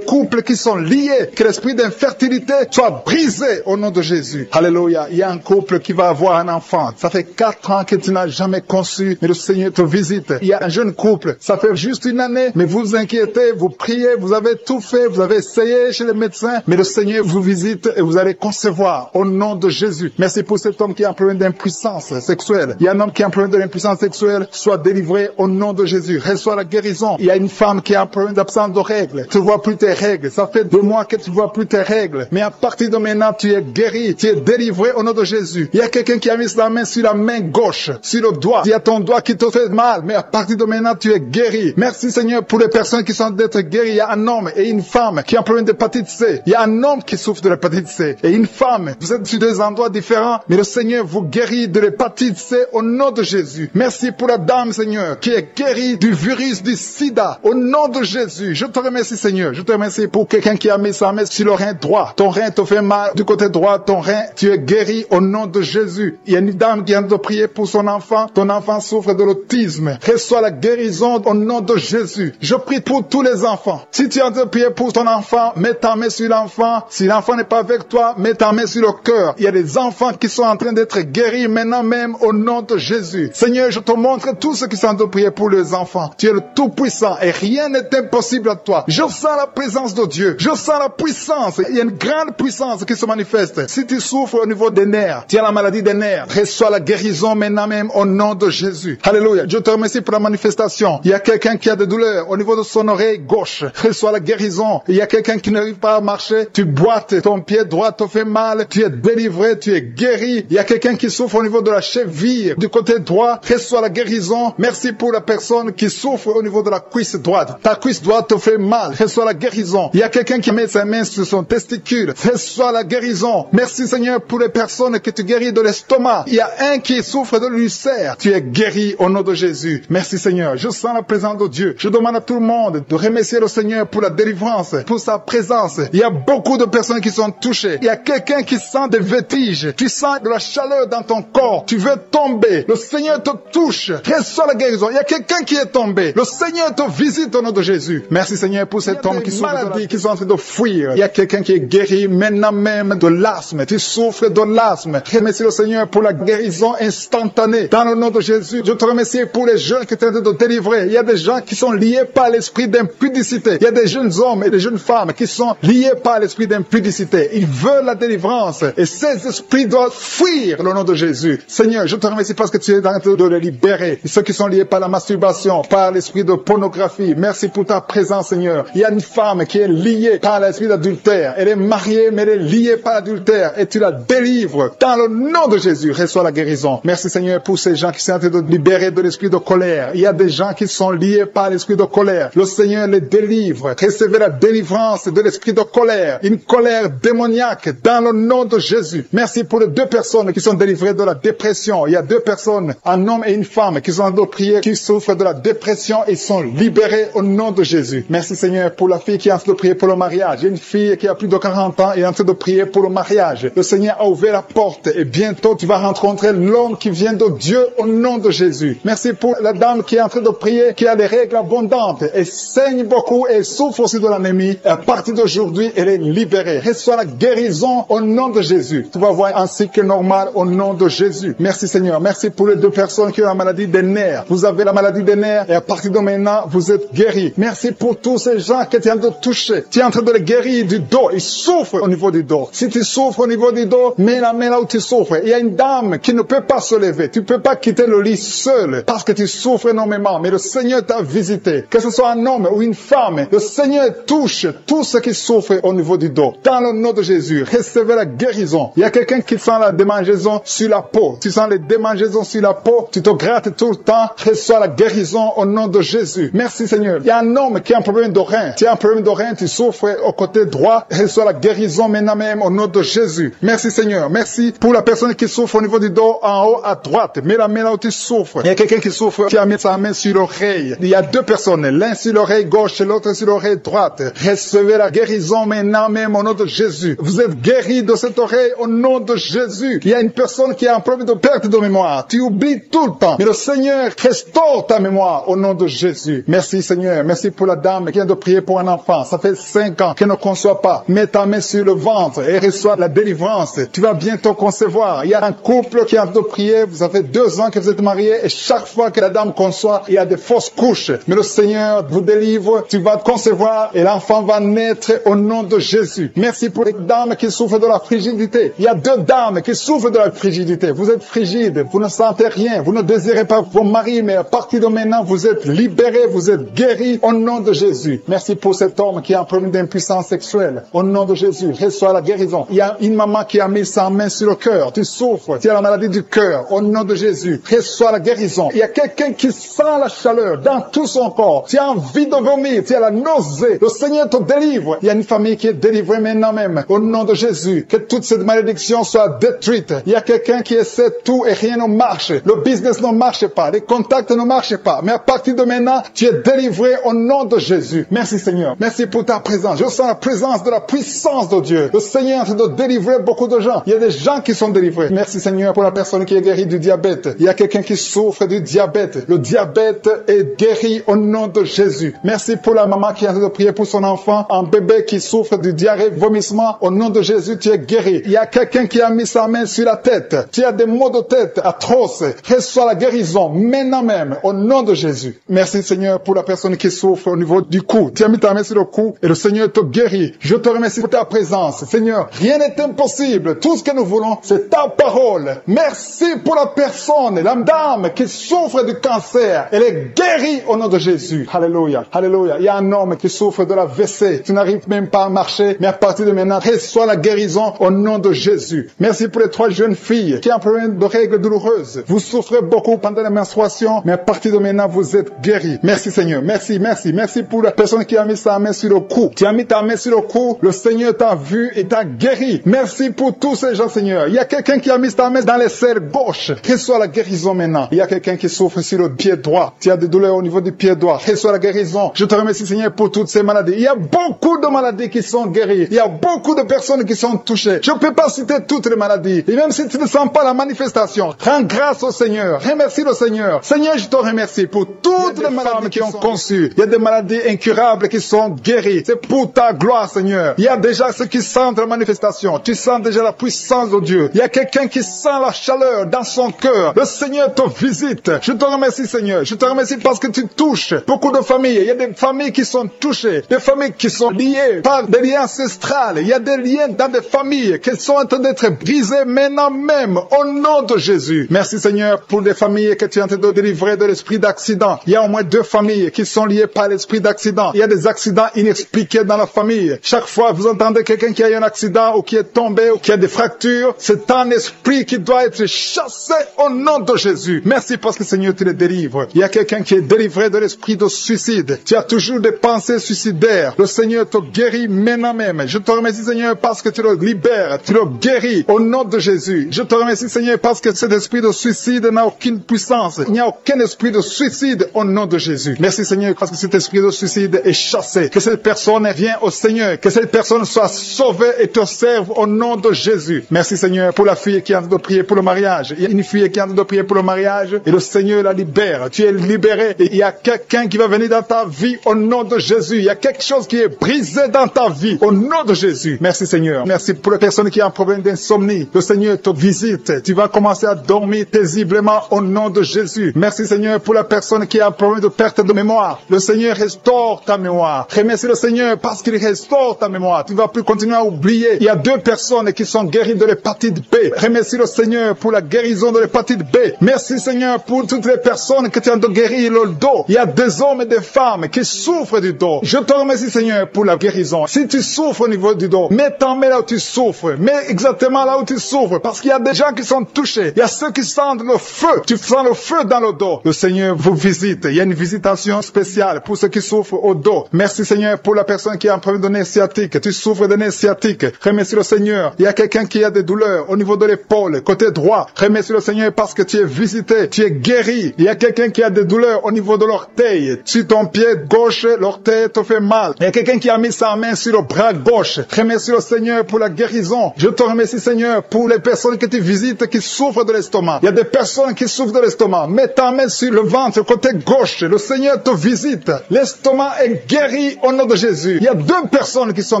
couples qui sont liés. Que l'esprit d'infertilité soit brisé au nom de Jésus. Alléluia. Il y a un couple qui va avoir un enfant. Ça fait 4 ans que tu n'as jamais conçu, mais le Seigneur te visite. Il y a un jeune couple. Ça fait juste une année, mais vous inquiétez, vous priez, vous avez tout fait, vous avez essayé chez les médecins, mais le Seigneur vous visite et vous allez concevoir au nom de Jésus. Jésus. Merci pour cet homme qui a un problème d'impuissance sexuelle. Il y a un homme qui a un problème de l'impuissance sexuelle. Sois délivré au nom de Jésus. Reçois la guérison. Il y a une femme qui a un problème d'absence de règles. Tu ne vois plus tes règles. Ça fait 2 mois que tu ne vois plus tes règles. Mais à partir de maintenant, tu es guéri. Tu es délivré au nom de Jésus. Il y a quelqu'un qui a mis la main sur la main gauche, sur le doigt. Il y a ton doigt qui te fait mal. Mais à partir de maintenant, tu es guéri. Merci Seigneur pour les personnes qui sont d'être guéries. Il y a un homme et une femme qui ont un problème d'hépatite C. Il y a un homme qui souffre de l'hépatite C et une femme. Vous êtes sur 2 endroits différents, mais le Seigneur vous guérit de l'hépatite C au nom de Jésus. Merci pour la dame, Seigneur, qui est guérie du virus du sida au nom de Jésus. Je te remercie, Seigneur. Je te remercie pour quelqu'un qui a mis sa main sur le rein droit. Ton rein te fait mal du côté droit, ton rein, tu es guéri au nom de Jésus. Il y a une dame qui vient de prier pour son enfant. Ton enfant souffre de l'autisme. Reçois la guérison au nom de Jésus. Je prie pour tous les enfants. Si tu es en train de prier pour ton enfant, mets ta main sur l'enfant. Si l'enfant n'est pas avec toi, mets ta main sur le cœur. Il y a des enfants qui sont en train d'être guéris maintenant même au nom de Jésus. Seigneur, je te montre tous ceux qui sont en train de prier pour les enfants. Tu es le Tout-Puissant et rien n'est impossible à toi. Je sens la présence de Dieu. Je sens la puissance. Il y a une grande puissance qui se manifeste. Si tu souffres au niveau des nerfs, tu as la maladie des nerfs, reçois la guérison maintenant même au nom de Jésus. Alléluia. Je te remercie pour la manifestation. Il y a quelqu'un qui a des douleurs au niveau de son oreille gauche. Reçois la guérison. Il y a quelqu'un qui n'arrive pas à marcher. Tu boites, ton pied droit te fait mal. Tu es délivré, tu es guéri. Il y a quelqu'un qui souffre au niveau de la cheville du côté droit. Reçois la guérison. Merci pour la personne qui souffre au niveau de la cuisse droite. Ta cuisse droite te fait mal. Reçois la guérison. Il y a quelqu'un qui met sa main sur son testicule. Reçois la guérison. Merci Seigneur pour les personnes que tu guéris de l'estomac. Il y a un qui souffre de l'ulcère. Tu es guéri au nom de Jésus. Merci Seigneur. Je sens la présence de Dieu. Je demande à tout le monde de remercier le Seigneur pour la délivrance, pour sa présence. Il y a beaucoup de personnes qui sont touchées. Il y a quelqu'un qui sent des vertiges. Tu sens de la chaleur dans ton corps. Tu veux tomber. Le Seigneur te touche. Reçois la guérison. Il y a quelqu'un qui est tombé. Le Seigneur te visite au nom de Jésus. Merci Seigneur pour cet homme qui souffre de maladie, qui sont en train de fuir. Il y a quelqu'un qui est guéri maintenant même de l'asthme. Tu souffres de l'asthme. Remercie le Seigneur pour la guérison instantanée. Dans le nom de Jésus, je te remercie pour les jeunes qui sont en train de délivrer. Il y a des gens qui sont liés par l'esprit d'impudicité. Il y a des jeunes hommes et des jeunes femmes qui sont liés par l'esprit d'impudicité. Ils veulent la délivrance. Et ces esprits doivent fuir le nom de Jésus. Seigneur, je te remercie parce que tu es en train de les libérer. Et ceux qui sont liés par la masturbation, par l'esprit de pornographie. Merci pour ta présence, Seigneur. Il y a une femme qui est liée par l'esprit d'adultère. Elle est mariée, mais elle est liée par l'adultère. Et tu la délivres. Dans le nom de Jésus, reçois la guérison. Merci, Seigneur, pour ces gens qui sont en train de libérer de l'esprit de colère. Il y a des gens qui sont liés par l'esprit de colère. Le Seigneur les délivre. Recevez la délivrance de l'esprit de colère. Une colère démoniaque dans le nom de Jésus. Merci pour les 2 personnes qui sont délivrées de la dépression. Il y a 2 personnes, un homme et une femme, qui sont en train de prier, qui souffrent de la dépression et sont libérés au nom de Jésus. Merci Seigneur pour la fille qui est en train de prier pour le mariage. Il y a une fille qui a plus de 40 ans et est en train de prier pour le mariage. Le Seigneur a ouvert la porte et bientôt tu vas rencontrer l'homme qui vient de Dieu au nom de Jésus. Merci pour la dame qui est en train de prier, qui a des règles abondantes et saigne beaucoup et souffre aussi de l'anémie. À partir d'aujourd'hui, elle est libérée. Reçois la guérison au nom de Jésus. Tu vas voir un cycle normal au nom de Jésus. Merci Seigneur. Merci pour les 2 personnes qui ont la maladie des nerfs. Vous avez la maladie des nerfs et à partir de maintenant, vous êtes guéris. Merci pour tous ces gens qui sont en train de toucher. Tu es en train de les guérir du dos. Ils souffrent au niveau du dos. Si tu souffres au niveau du dos, mets la main là où tu souffres. Il y a une dame qui ne peut pas se lever. Tu ne peux pas quitter le lit seul parce que tu souffres énormément. Mais le Seigneur t'a visité. Que ce soit un homme ou une femme, le Seigneur touche tous ceux qui souffrent au niveau du dos. Dans le nom de Jésus, recevez la guérison. Il y a quelqu'un qui sent la démangeaison sur la peau. Tu sens les démangeaisons sur la peau. Tu te grattes tout le temps. Reçois la guérison au nom de Jésus. Merci Seigneur. Il y a un homme qui a un problème de rein. Tu as un problème de rein, tu souffres au côté droit. Reçois la guérison maintenant même au nom de Jésus. Merci Seigneur. Merci pour la personne qui souffre au niveau du dos en haut à droite. Mets la main là où tu souffres. Il y a quelqu'un qui souffre, qui a mis sa main sur l'oreille. Il y a 2 personnes, l'un sur l'oreille gauche et l'autre sur l'oreille droite. Recevez la guérison maintenant même au nom de Jésus. Vous êtes guéris de cette oreille au nom de Jésus. Il y a une personne qui a un problème de perte de mémoire. Tu oublies tout le temps. Mais le Seigneur restaure ta mémoire au nom de Jésus. Merci Seigneur. Merci pour la dame qui vient de prier pour un enfant. Ça fait 5 ans qu'elle ne conçoit pas. Mets ta main sur le ventre et reçois la délivrance. Tu vas bientôt concevoir. Il y a un couple qui a de prier. Vous avez 2 ans que vous êtes mariés et chaque fois que la dame conçoit, il y a des fausses couches. Mais le Seigneur vous délivre. Tu vas concevoir et l'enfant va naître au nom de Jésus. Merci pour les dames qui souffrent de la frigidité. Il y a deux dames qui souffrent de la frigidité. Vous êtes frigide, vous ne sentez rien, vous ne désirez pas vos maris, mais à partir de maintenant, vous êtes libérés, vous êtes guéris au nom de Jésus. Merci pour cet homme qui a un problème d'impuissance sexuelle. Au nom de Jésus, reçois la guérison. Il y a une maman qui a mis sa main sur le cœur. Tu souffres, tu as la maladie du cœur. Au nom de Jésus, reçois la guérison. Il y a quelqu'un qui sent la chaleur dans tout son corps. Tu as envie de vomir, tu as la nausée. Le Seigneur te délivre. Il y a une famille qui est délivrée maintenant même. Au nom de Jésus, que toute cette malédiction soit détruite. Il y a quelqu'un qui essaie tout et rien ne marche. Le business ne marche pas, les contacts ne marchent pas. Mais à partir de maintenant, tu es délivré au nom de Jésus. Merci Seigneur. Merci pour ta présence. Je sens la présence de la puissance de Dieu. Le Seigneur est en train de délivrer beaucoup de gens. Il y a des gens qui sont délivrés. Merci Seigneur pour la personne qui est guérie du diabète. Il y a quelqu'un qui souffre du diabète. Le diabète est guéri au nom de Jésus. Merci pour la maman qui est en train de prier pour son enfant, un bébé qui souffre du diarrhée, vomissement. Au nom de Jésus, tu es guéri. Il y a quelqu'un qui a mis sa main sur la tête. Tu as des maux de tête atroces. Reçois la guérison maintenant même au nom de Jésus. Merci Seigneur pour la personne qui souffre au niveau du cou. Tu as mis ta main sur le cou et le Seigneur te guérit. Je te remercie pour ta présence. Seigneur, rien n'est impossible. Tout ce que nous voulons, c'est ta parole. Merci pour la personne, la dame qui souffre du cancer. Elle est guérie au nom de Jésus. Alléluia. Alléluia. Il y a un homme qui souffre de la WC. Tu n'arrives même pas à marcher, mais à partir de maintenant, reçois la guérison au nom de Jésus. Merci pour les 3 jeunes filles qui ont un problème de règles douloureuses. Vous souffrez beaucoup pendant la menstruation, mais à partir de maintenant, vous êtes guéris. Merci Seigneur. Merci, merci. Merci pour la personne qui a mis sa main sur le cou. Tu as mis ta main sur le cou, le Seigneur t'a vu et t'a guéri. Merci pour tous ces gens, Seigneur. Il y a quelqu'un qui a mis sa main dans l'aisselle gauche. Reçois la guérison maintenant. Il y a quelqu'un qui souffre sur le pied droit. Tu as des douleurs au niveau du pied droit. Reçois la guérison. Je te remercie, Seigneur, pour toutes ces maladies. Il y a beaucoup de maladies qui sont guéries. Il y a beaucoup de personnes qui sont touchées. Je ne peux pas citer toutes les maladies. Et même si tu ne sens pas la manifestation, rends grâce au Seigneur. Remercie le Seigneur. Seigneur, je te remercie pour toutes les maladies qui ont conçu. Il y a des maladies incurables qui sont guéries. C'est pour ta gloire, Seigneur. Il y a déjà ceux qui sentent la manifestation. Tu sens déjà la puissance de Dieu. Il y a quelqu'un qui sent la chaleur dans son cœur. Le Seigneur te visite. Je te remercie, Seigneur. Je te remercie parce que tu touches beaucoup de familles. Il y a des familles qui sont touchées. Des familles qui sont liées par des liens ancestrales. Il y a des liens dans des familles qui sont en train d'être brisés maintenant même au nom de Jésus. Merci, Seigneur, pour des familles que tu es en train de délivrer de l'esprit d'accident. Il y a au moins 2 familles qui sont liées par l'esprit d'accident. Il y a des accidents inexpliqués dans la famille. Chaque fois vous entendez quelqu'un qui a eu un accident ou qui est tombé ou qui a des fractures, c'est un esprit qui doit être chassé au nom de Jésus. Merci parce que Seigneur, tu les délivres. Il y a quelqu'un qui est délivré de l'esprit de suicide. Tu as toujours des pensées suicidaires. Le Seigneur te guérit maintenant même. Je te remercie, Seigneur, parce que tu le libères, tu le guéris au nom de Jésus. Je te remercie, Seigneur, parce que cet esprit de suicide n'a aucune puissance. Il n'y a aucun esprit de suicide au nom de Jésus. Merci, Seigneur, parce que cet esprit de suicide est chassé. Que cette personne vienne au Seigneur. Que cette personne soit sauvée et te serve au nom de Jésus. Merci, Seigneur, pour la fille qui est en train de prier pour le mariage. Il y a une fille qui est en train de prier pour le mariage et le Seigneur la libère. Tu es libéré et il y a quelqu'un qui va venir dans ta vie au nom de Jésus. Il y a quelque chose qui est brisé dans ta vie au nom de Jésus. Merci, Seigneur. Merci pour les personnes qui ont un problème d'insomnie. Le Seigneur te visite. Tu vas commencer à dormir paisiblement au nom de Jésus. Merci, Seigneur, pour la personne qui a un problème de perte de mémoire. Le Seigneur restaure ta mémoire. Remercie le Seigneur parce qu'il restaure ta mémoire. Tu ne vas plus continuer à oublier. Il y a 2 personnes qui sont guéries de l'hépatite B. Remercie le Seigneur pour la guérison de l'hépatite B. Merci, Seigneur, pour toutes les personnes qui ont guéri le dos. Il y a des hommes et des femmes qui souffrent du dos. Je te remercie, Seigneur, pour la guérison. Si tu souffres au niveau du dos, mets ta main là où tu souffres. Mets exactement là où tu souffres parce qu'il y a des gens qui sont touchés. Il y a ceux qui sentent le feu. Tu sens le feu dans le dos. Le Seigneur vous visite. Il y a une visitation spéciale pour ceux qui souffrent au dos. Merci, Seigneur, pour la personne qui a un problème de nez sciatique. Tu souffres de nez sciatique. Remercie le Seigneur. Il y a quelqu'un qui a des douleurs au niveau de l'épaule, côté droit. Remercie le Seigneur parce que tu es visité. Tu es guéri. Il y a quelqu'un qui a des douleurs au niveau de l'orteil. Sur ton pied gauche, l'orteil te fait mal. Il y a quelqu'un qui a mis sa main sur le bras gauche. Remercie le Seigneur pour la guérison. Je te remercie, Seigneur, pour les personnes que tu visites qui souffrent de l'estomac. Il y a des personnes qui souffrent de l'estomac. Mets ta main sur le ventre, côté gauche. Le Seigneur te visite. L'estomac est guéri au nom de Jésus. Il y a 2 personnes qui sont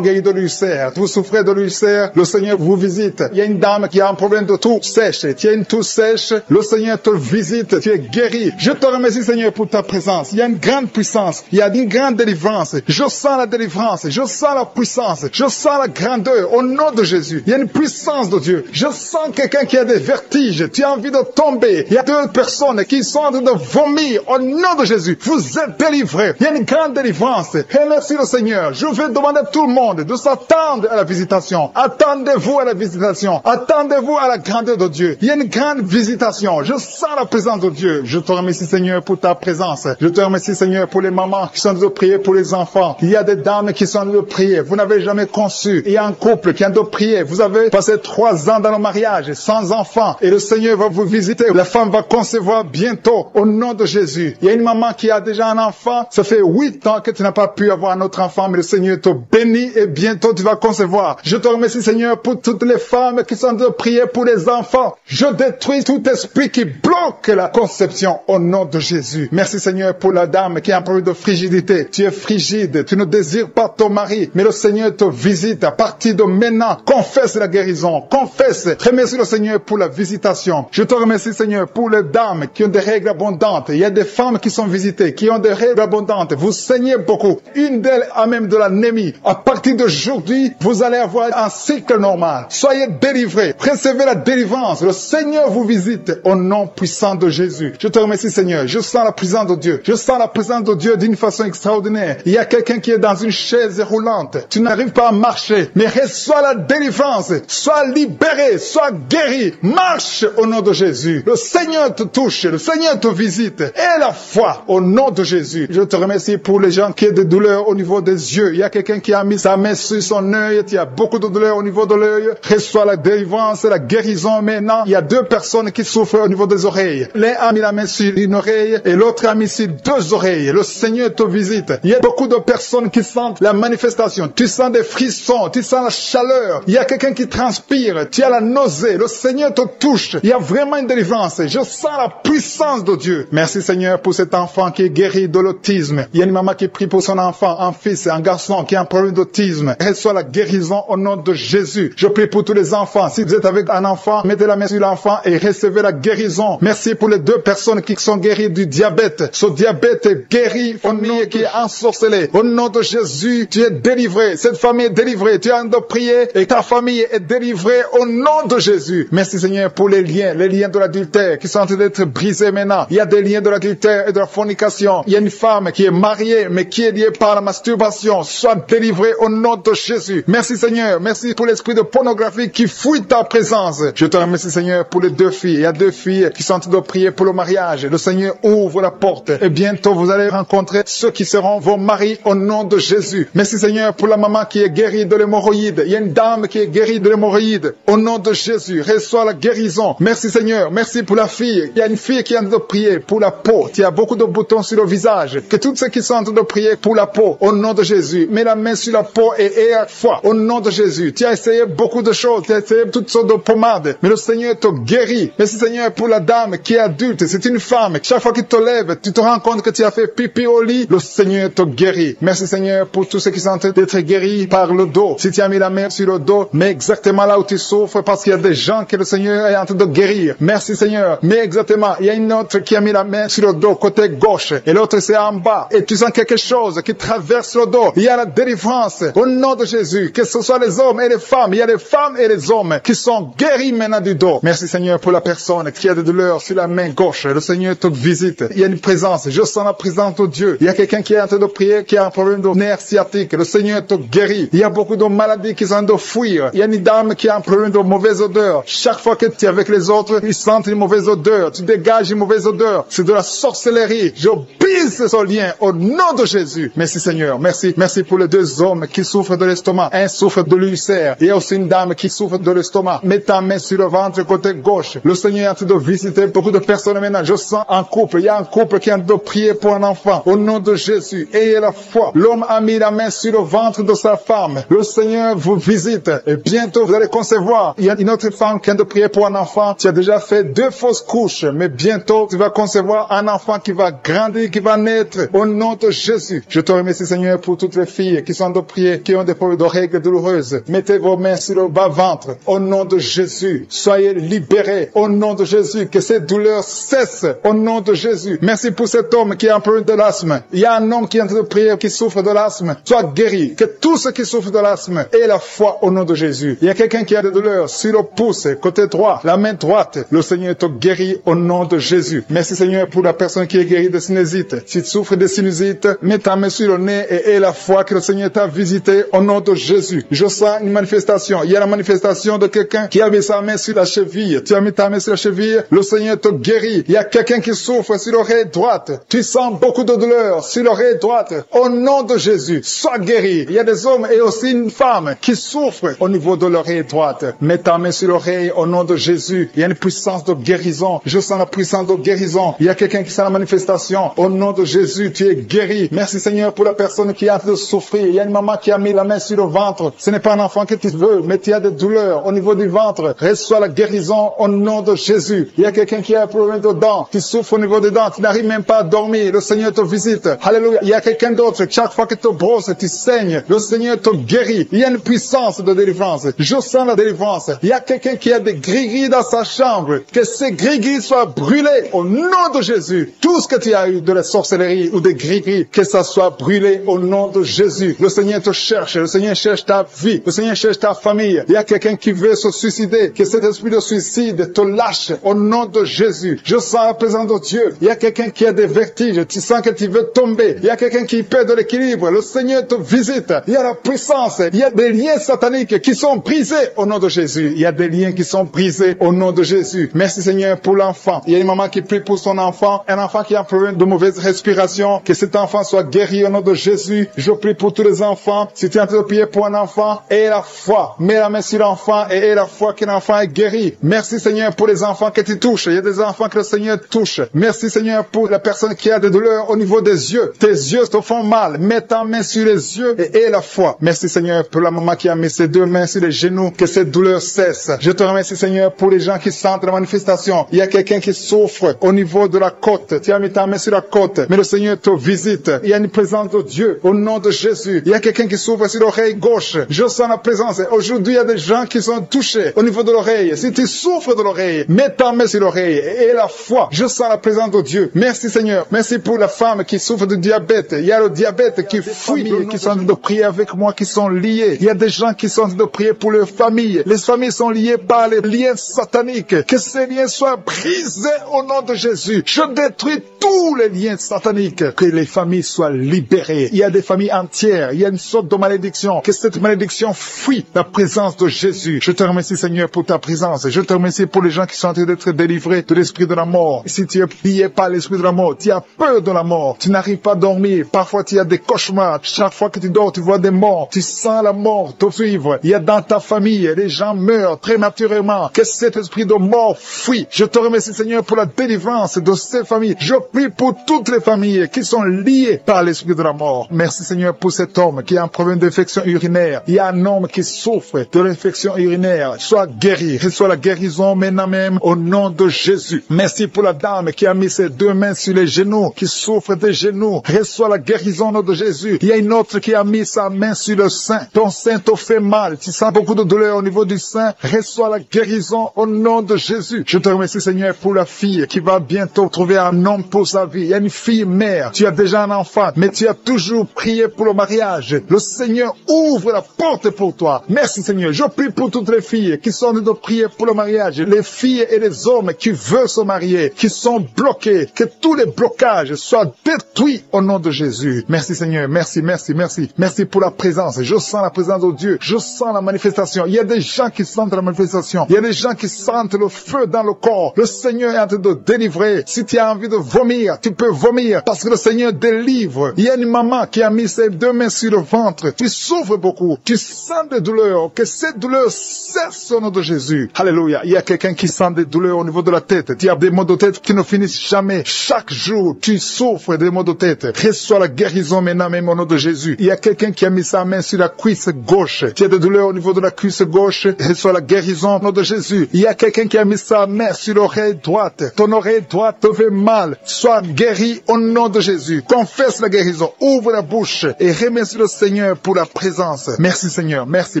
guéries de l'ulcère. Vous souffrez de l'ulcère, le Seigneur vous visite. Il y a une dame qui a un problème de toux sèche. Tu as une toux sèche, le Seigneur te visite. Tu es guéri. Je te remercie, Seigneur, pour ta présence. Il y a une grande puissance. Il y a une grande délivrance. Je sens la délivrance. Je sens la puissance. Je sens la grandeur au nom de Jésus. Il y a une puissance puissance de Dieu. Je sens quelqu'un qui a des vertiges. Tu as envie de tomber. Il y a 2 personnes qui sont en train de vomir. Au nom de Jésus, vous êtes délivrés. Il y a une grande délivrance. Et merci le Seigneur. Je vais demander à tout le monde de s'attendre à la visitation. Attendez-vous à la visitation. Attendez-vous à la grandeur de Dieu. Il y a une grande visitation. Je sens la présence de Dieu. Je te remercie, Seigneur, pour ta présence. Je te remercie, Seigneur, pour les mamans qui sont en train de prier pour les enfants. Il y a des dames qui sont en train de prier. Vous n'avez jamais conçu. Il y a un couple qui est en train de prier. Vous avez passé 3 ans dans le mariage sans enfants. Et le Seigneur va vous visiter. La femme va concevoir bientôt au nom de Jésus. Il y a une maman qui a déjà un enfant. Ça fait 8 ans que tu n'as pas pu avoir un autre enfant, mais le Seigneur te bénit et bientôt tu vas concevoir. Je te remercie, Seigneur, pour toutes les femmes qui sont en train de prier pour les enfants. Je détruis tout esprit qui bloque la conception au nom de Jésus. Merci, Seigneur, pour la dame qui a un problème de frigidité. Tu es frigide, tu ne désires pas ton mari, mais le Seigneur te visite à partir de maintenant. Confesse la guérison, confesse. Remercie le Seigneur pour la visitation. Je te remercie, Seigneur, pour les dames qui ont des règles abondantes. Il y a des femmes qui sont visitées, qui ont des règles abondantes. Vous saignez beaucoup. Une d'elles a même de l'anémie. À partir d'aujourd'hui, vous allez avoir un cycle normal. Soyez délivrés. Recevez la délivrance. Le Seigneur vous visite au nom puissant de Jésus. Je te remercie, Seigneur. Je sens la présence de Dieu. Je sens la présence de Dieu d'une façon extraordinaire. Il y a quelqu'un qui est dans une chaise roulante. Tu n'arrives pas à marcher, mais reçois la délivrance. Sois libéré, sois guéri. Marche au nom de Jésus. Le Seigneur te touche. Le Seigneur te visite. Et la foi au nom de Jésus. Je te remercie pour les gens qui ont des douleurs au niveau des yeux. Il y a quelqu'un qui a mis sa main sur son œil. Il y a beaucoup de douleurs au niveau de l'œil. Reçois la délivrance, la guérison maintenant. Il y a 2 personnes qui souffrent au niveau des oreilles. L'un a mis la main sur une oreille et l'autre a mis sur 2 oreilles. Le Seigneur te visite. Il y a beaucoup de personnes qui sentent la manifestation. Tu sens des frissons. Tu sens la chaleur. Il y a quelqu'un qui transpire. Tu as la nausée. Le Seigneur te touche. Il y a vraiment une délivrance. Je sens la puissance de Dieu. Merci, Seigneur, pour cet enfant qui est guéri de l'autisme. Il y a une maman qui prie pour son enfant, un fils, un garçon qui a un problème d'autisme. Reçois la guérison au nom de Jésus. Je prie pour tous les enfants. Si vous êtes avec un enfant, mettez la main sur l'enfant et recevez la guérison. Merci pour les 2 personnes qui sont guéries du diabète. Ce diabète est guéri, famille qui est ensorcelée. Au nom de Jésus, tu es délivré. Cette famille est délivrée. Tu as un de prier et ta famille est délivrée au nom de Jésus. Merci, Seigneur, pour les liens de l'adultère qui sont en train d'être brisés maintenant. Il y a des liens de l'adultère et de la fornication. Il y a une femme qui est mariée mais qui est liée par la masturbation. Sois délivrée au nom de Jésus. Merci, Seigneur. Merci pour l'esprit de pornographie qui fouille ta présence. Je te remercie, Seigneur, pour les 2 filles. Il y a 2 filles qui sont en train de prier pour le mariage. Le Seigneur ouvre la porte et bientôt vous allez rencontrer ceux qui seront vos maris au nom de Jésus. Merci, Seigneur, pour la maman qui est guérie de l'hémorroïde. Il y a une dame qui est guérie de l'hémorroïde. Au nom de Jésus, reçois la guérison. Merci, Seigneur. Merci pour la fille. Il y a une fille qui est en train de prier pour la peau. Il y a beaucoup de boutons sur le visage. Que tous ceux qui sont en train de prier pour la peau, au nom de Jésus, mets la main sur la peau et aie foi. Au nom de Jésus. Tu as essayé beaucoup de choses. Tu as essayé toutes sortes de pommades. Mais le Seigneur te guérit. Merci, Seigneur, pour la dame qui est adulte. C'est une femme. Chaque fois qu'il te lève, tu te rends compte que tu as fait pipi au lit. Le Seigneur te guérit. Merci, Seigneur, pour tous ceux qui sont en train d'être guéris par le dos. Si tu as mis la main sur le dos, mets exactement là où tu souffres parce qu'il y a des gens que le Seigneur est en train de guérir. Merci, Seigneur. Mais exactement, il y a une autre qui a mis la main sur le dos, côté gauche. Et l'autre, c'est en bas. Et tu sens quelque chose qui traverse le dos. Il y a la délivrance. Au nom de Jésus, que ce soit les hommes et les femmes, il y a les femmes et les hommes qui sont guéris maintenant du dos. Merci, Seigneur, pour la personne qui a des douleurs sur la main gauche. Le Seigneur te visite. Il y a une présence. Je sens la présence de Dieu. Il y a quelqu'un qui est en train de prier, qui a un problème de nerf sciatique. Le Seigneur te guérit. Il y a beaucoup de maladies qui sont en train de fuir. Il y a une dame qui a un problème de mauvaise odeur. Chaque fois que tu es avec les autres, ils sentent une mauvaise odeur. Tu dégages une mauvaise odeur. C'est de la sorcellerie. Je brise ce lien au nom de Jésus. Merci, Seigneur. Merci. Merci pour les 2 hommes qui souffrent de l'estomac. Un souffre de l'ulcère. Il y a aussi une dame qui souffre de l'estomac. Mets ta main sur le ventre côté gauche. Le Seigneur est en train de visiter beaucoup de personnes maintenant. Je sens un couple. Il y a un couple qui est en train de prier pour un enfant. Au nom de Jésus. Ayez la foi. L'homme a mis la main sur le ventre de sa femme. Le Seigneur vous visite. Et bientôt, vous allez concevoir. Il y a une autre femme qui est en train de prier pour un enfant. Tu as déjà fait 2 fausses couches. Mais bientôt, tu vas concevoir un enfant qui va grandir, qui va naître. Au nom de Jésus. Je te remercie, Seigneur, pour toutes les filles qui sont en train de prier, qui ont des problèmes de règles douloureuses. Mettez vos mains sur le bas-ventre. Au nom de Jésus. Soyez libérés. Au nom de Jésus. Que ces douleurs cessent. Au nom de Jésus. Merci pour cet homme qui a un problème de l'asthme. Il y a un homme qui est en train de prier, qui souffre de l'asthme. Sois guéri. Que tous ceux qui souffrent de l'asthme aient la foi au nom de Jésus. Il y a quelqu'un qui a des douleurs sur le pouce, côté droit, la main droite. Le Seigneur te guérit au nom de Jésus. Merci Seigneur pour la personne qui est guérie de sinusite. Si tu souffres de sinusite, mets ta main sur le nez et aie la foi que le Seigneur t'a visité au nom de Jésus. Je sens une manifestation. Il y a la manifestation de quelqu'un qui a mis sa main sur la cheville. Tu as mis ta main sur la cheville, le Seigneur te guérit. Il y a quelqu'un qui souffre sur l'oreille droite. Tu sens beaucoup de douleur sur l'oreille droite. Au nom de Jésus, sois guéri. Il y a des hommes et aussi une femme qui souffrent au niveau de l'oreille droite. Mets ta main sur l'oreille au nom de Jésus. Il y a une puissance de guérison. Je sens la puissance de guérison. Il y a quelqu'un qui sent la manifestation. Au nom de Jésus, tu es guéri. Merci Seigneur pour la personne qui a de souffrir. Il y a une maman qui a mis la main sur le ventre. Ce n'est pas un enfant que tu veux, mais tu as des douleurs au niveau du ventre. Reçois la guérison au nom de Jésus. Il y a quelqu'un qui a un problème de dents. Tu souffres au niveau des dents. Tu n'arrives même pas à dormir. Le Seigneur te visite. Alléluia. Il y a quelqu'un d'autre. Chaque fois que tu te brosses, tu saignes. Le Seigneur te guérit. Il y a une puissance de délivrance. Je sens la délivrance. Il y a quelqu'un qui a des gris-gris dans sa chambre. Que ces gris-gris soient brûlés au nom de Jésus. Tout ce que tu as eu de la sorcellerie ou des gris-gris, que ça soit brûlé au nom de Jésus. Le Seigneur te cherche. Le Seigneur cherche ta vie. Le Seigneur cherche ta famille. Il y a quelqu'un qui veut se suicider. Que cet esprit de suicide te lâche au nom de Jésus. Je sens la présence de Dieu. Il y a quelqu'un qui a des vertiges. Tu sens que tu veux tomber. Il y a quelqu'un qui perd de l'équilibre. Le Seigneur te visite. Il y a la puissance. Il y a des liens sataniques qui sont brisés au nom de Jésus. Il y a des liens qui sont brisés au nom de Jésus. Merci Seigneur pour l'enfant. Il y a une maman qui prie pour son enfant. Un enfant qui a un problème de mauvaise respiration. Que cet enfant soit guéri au nom de Jésus. Je prie pour tous les enfants. Si tu es en train de prier pour un enfant, aie la foi. Mets la main sur l'enfant et aie la foi que l'enfant est guéri. Merci Seigneur pour les enfants que tu touches. Il y a des enfants que le Seigneur touche. Merci Seigneur pour la personne qui a des douleurs au niveau des yeux. Tes yeux te font mal. Mets ta main sur les yeux et aie la foi. Merci Seigneur pour la maman qui a mis ses deux mains sur les genoux. Que cette douleur cesse. Je te remercie Seigneur pour les gens qui sentent la manifestation. Il y a quelqu'un qui souffre au niveau de la côte. Tu as mis ta main sur la côte. Mais le Seigneur te visite. Il y a une présence de Dieu au nom de Jésus. Il y a quelqu'un qui souffre sur l'oreille gauche. Je sens la présence. Aujourd'hui, il y a des gens qui sont touchés au niveau de l'oreille. Si tu souffres de l'oreille, mets ta main sur l'oreille et la foi. Je sens la présence de Dieu. Merci Seigneur. Merci pour la femme qui souffre de diabète. Il y a le diabète qui fuit, qui sont en train de prier avec moi, qui sont liés. Il y a des gens qui sont en train de prier pour leurs familles. Les familles sont liées par les liens sataniques. Que ces liens soient brisés au nom de Jésus. Je détruis tous les liens sataniques. Que les familles soient libérées. Il y a des familles entières. Il y a une sorte de malédiction. Que cette malédiction fuit la présence de Jésus. Je te remercie Seigneur pour ta présence. Je te remercie pour les gens qui sont en train d'être délivrés de l'esprit de la mort. Si tu es plié par l'esprit de la mort, tu as peur de la mort. Tu n'arrives pas à dormir. Parfois tu as des cauchemars. Chaque fois que tu dors, tu vois des morts. Tu sens la mort te suivre. Il y a dans ta famille, les gens meurent prématurément. Que cet esprit de mort fuit. Je te remercie Seigneur pour la délivrance de ces familles. Je prie pour toutes les familles qui sont liées par l'esprit de la mort. Merci Seigneur pour cet homme qui a un problème d'infection urinaire. Il y a un homme qui souffre de l'infection urinaire. Sois guéri. Reçois la guérison maintenant même au nom de Jésus. Merci pour la dame qui a mis ses deux mains sur les genoux, qui souffre des genoux. Reçois la guérison au nom de Jésus. Il y a une autre qui a mis sa main sur le sein. Ton sein te fait mal. Tu sens beaucoup de douleur au niveau du sein. Reçois la guérison au nom de Jésus. Je te remercie Seigneur pour la fille qui va bientôt trouver un homme pour sa vie. Il y a une fille mère. Tu as déjà un enfant, mais tu as toujours prié pour le mariage. Le Seigneur ouvre la porte pour toi. Merci Seigneur. Je prie pour toutes les filles qui sont en train de prier pour le mariage. Les filles et les hommes qui veulent se marier, qui sont bloqués. Que tous les blocages soient détruits au nom de Jésus. Merci Seigneur. Merci, merci, merci. Merci pour la présence. Je sens la présence de Dieu. Je sens la manifestation. Il y a des gens qui sentent la manifestation. Il y a des gens qui sentent le feu dans le corps. Le Seigneur est en train de délivrer. Si tu as envie de vomir, tu peux vomir parce que le Seigneur délivre. Il y a une maman qui a mis ses deux mains sur le ventre. Tu souffres beaucoup. Tu sens des douleurs. Que cette douleur cesse au nom de Jésus. Alléluia. Il y a quelqu'un qui sent des douleurs au niveau de la tête. Tu as des maux de tête qui ne finissent jamais. Chaque jour, tu souffres des maux de tête. Reçois la guérison maintenant même au nom de Jésus. Il y a quelqu'un qui a mis sa main sur la cuisse gauche. Tu as des douleurs au niveau de la cuisse gauche. Reçois la guérison au nom de Jésus. Il y a quelqu'un qui a mis sa main sur l'oreille droite. Ton oreille droite te fait mal. Sois guéri au nom de Jésus. Confesse la guérison. Ouvre la bouche et remercie le Seigneur pour la présence. Merci Seigneur. Merci,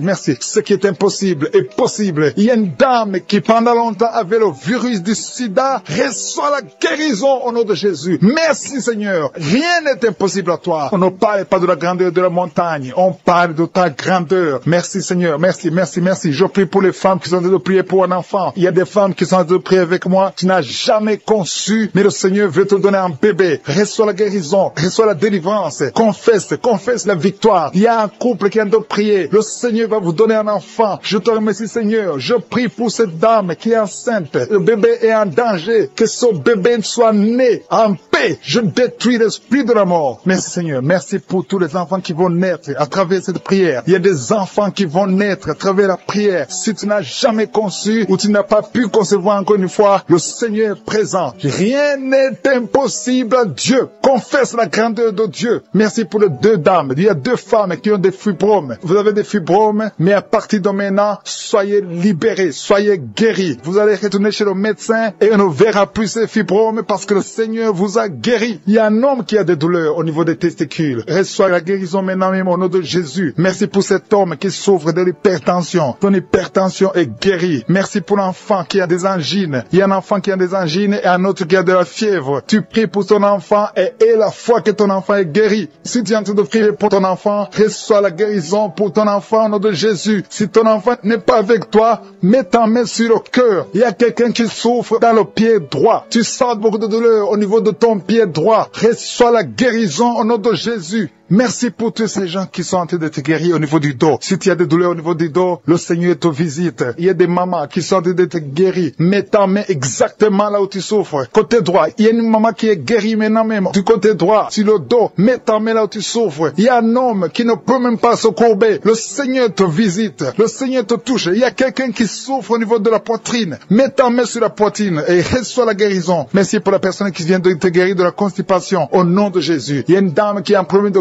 merci. Ce qui est impossible est possible. Il y a une dame qui pendant longtemps avait le virus du sida. Reçois la guérison au nom de Jésus. Merci Seigneur. Rien n'est impossible à toi. On ne parle pas de la grandeur de la montagne. On parle de ta grandeur. Merci Seigneur. Merci merci, merci, merci. Je prie pour les femmes qui sont en train de prier pour un enfant. Il y a des femmes qui sont en train de prier avec moi. Tu n'as jamais conçu, mais le Seigneur veut te donner un bébé. Reçois la guérison, reçois la délivrance. Confesse la victoire. Il y a un couple qui est en train de prier. Le Seigneur va vous donner un enfant. Je te remercie, Seigneur. Je prie pour cette dame qui est enceinte. Le bébé est en danger. Que son bébé soit né en paix. Je détruis l'esprit de la mort. Merci, Seigneur. Merci pour tous les enfants qui vont naître à travers cette prière. Il y a des enfants qui vont naître à travers la prière. Si tu n'as jamais conçu ou tu n'as pas pu concevoir encore une fois, le Seigneur est présent. Rien n'est impossible à Dieu. Confesse la grandeur de Dieu. Merci pour les deux dames. Il y a deux femmes qui ont des fibromes. Vous avez des fibromes, mais à partir de maintenant, soyez libérés, soyez guéris. Vous allez retourner chez le médecin et on ne verra plus ces fibromes parce que le Seigneur vous a guéri. Il y a un homme qui a des douleurs au niveau des testicules. Reçois la guérison maintenant même au nom de Jésus. Merci pour cet homme qui souffre de l'hypertension. Ton hypertension est guérie. Merci pour l'enfant qui a des angines. Il y a un enfant qui a des angines et un autre qui a de la fièvre. Tu pries pour ton enfant et aie la foi que ton enfant est guéri. Si tu es en train de prier pour ton enfant, reçois la guérison pour ton enfant au nom de Jésus. Si ton enfant n'est pas avec toi, mets ta main sur le cœur. Il y a quelqu'un qui souffre dans le pied droit. Tu sens beaucoup de douleur au niveau de ton pied droit. Reçois la guérison au nom de Jésus. Merci pour tous ces gens qui sont en train de te guérir au niveau du dos. Si tu as des douleurs au niveau du dos, le Seigneur te visite. Il y a des mamans qui sont en train de te guérir. Mets ta main exactement là où tu souffres. Côté droit, il y a une maman qui est guérie maintenant même. Du côté droit, sur le dos, mets ta main là où tu souffres. Il y a un homme qui ne peut même pas se courber. Le Seigneur te visite. Le Seigneur te touche. Il y a quelqu'un qui souffre au niveau de la poitrine. Mets ta main sur la poitrine et reçois la guérison. Merci pour la personne qui vient de te guérir de la constipation. Au nom de Jésus. Il y a une dame qui a un problème de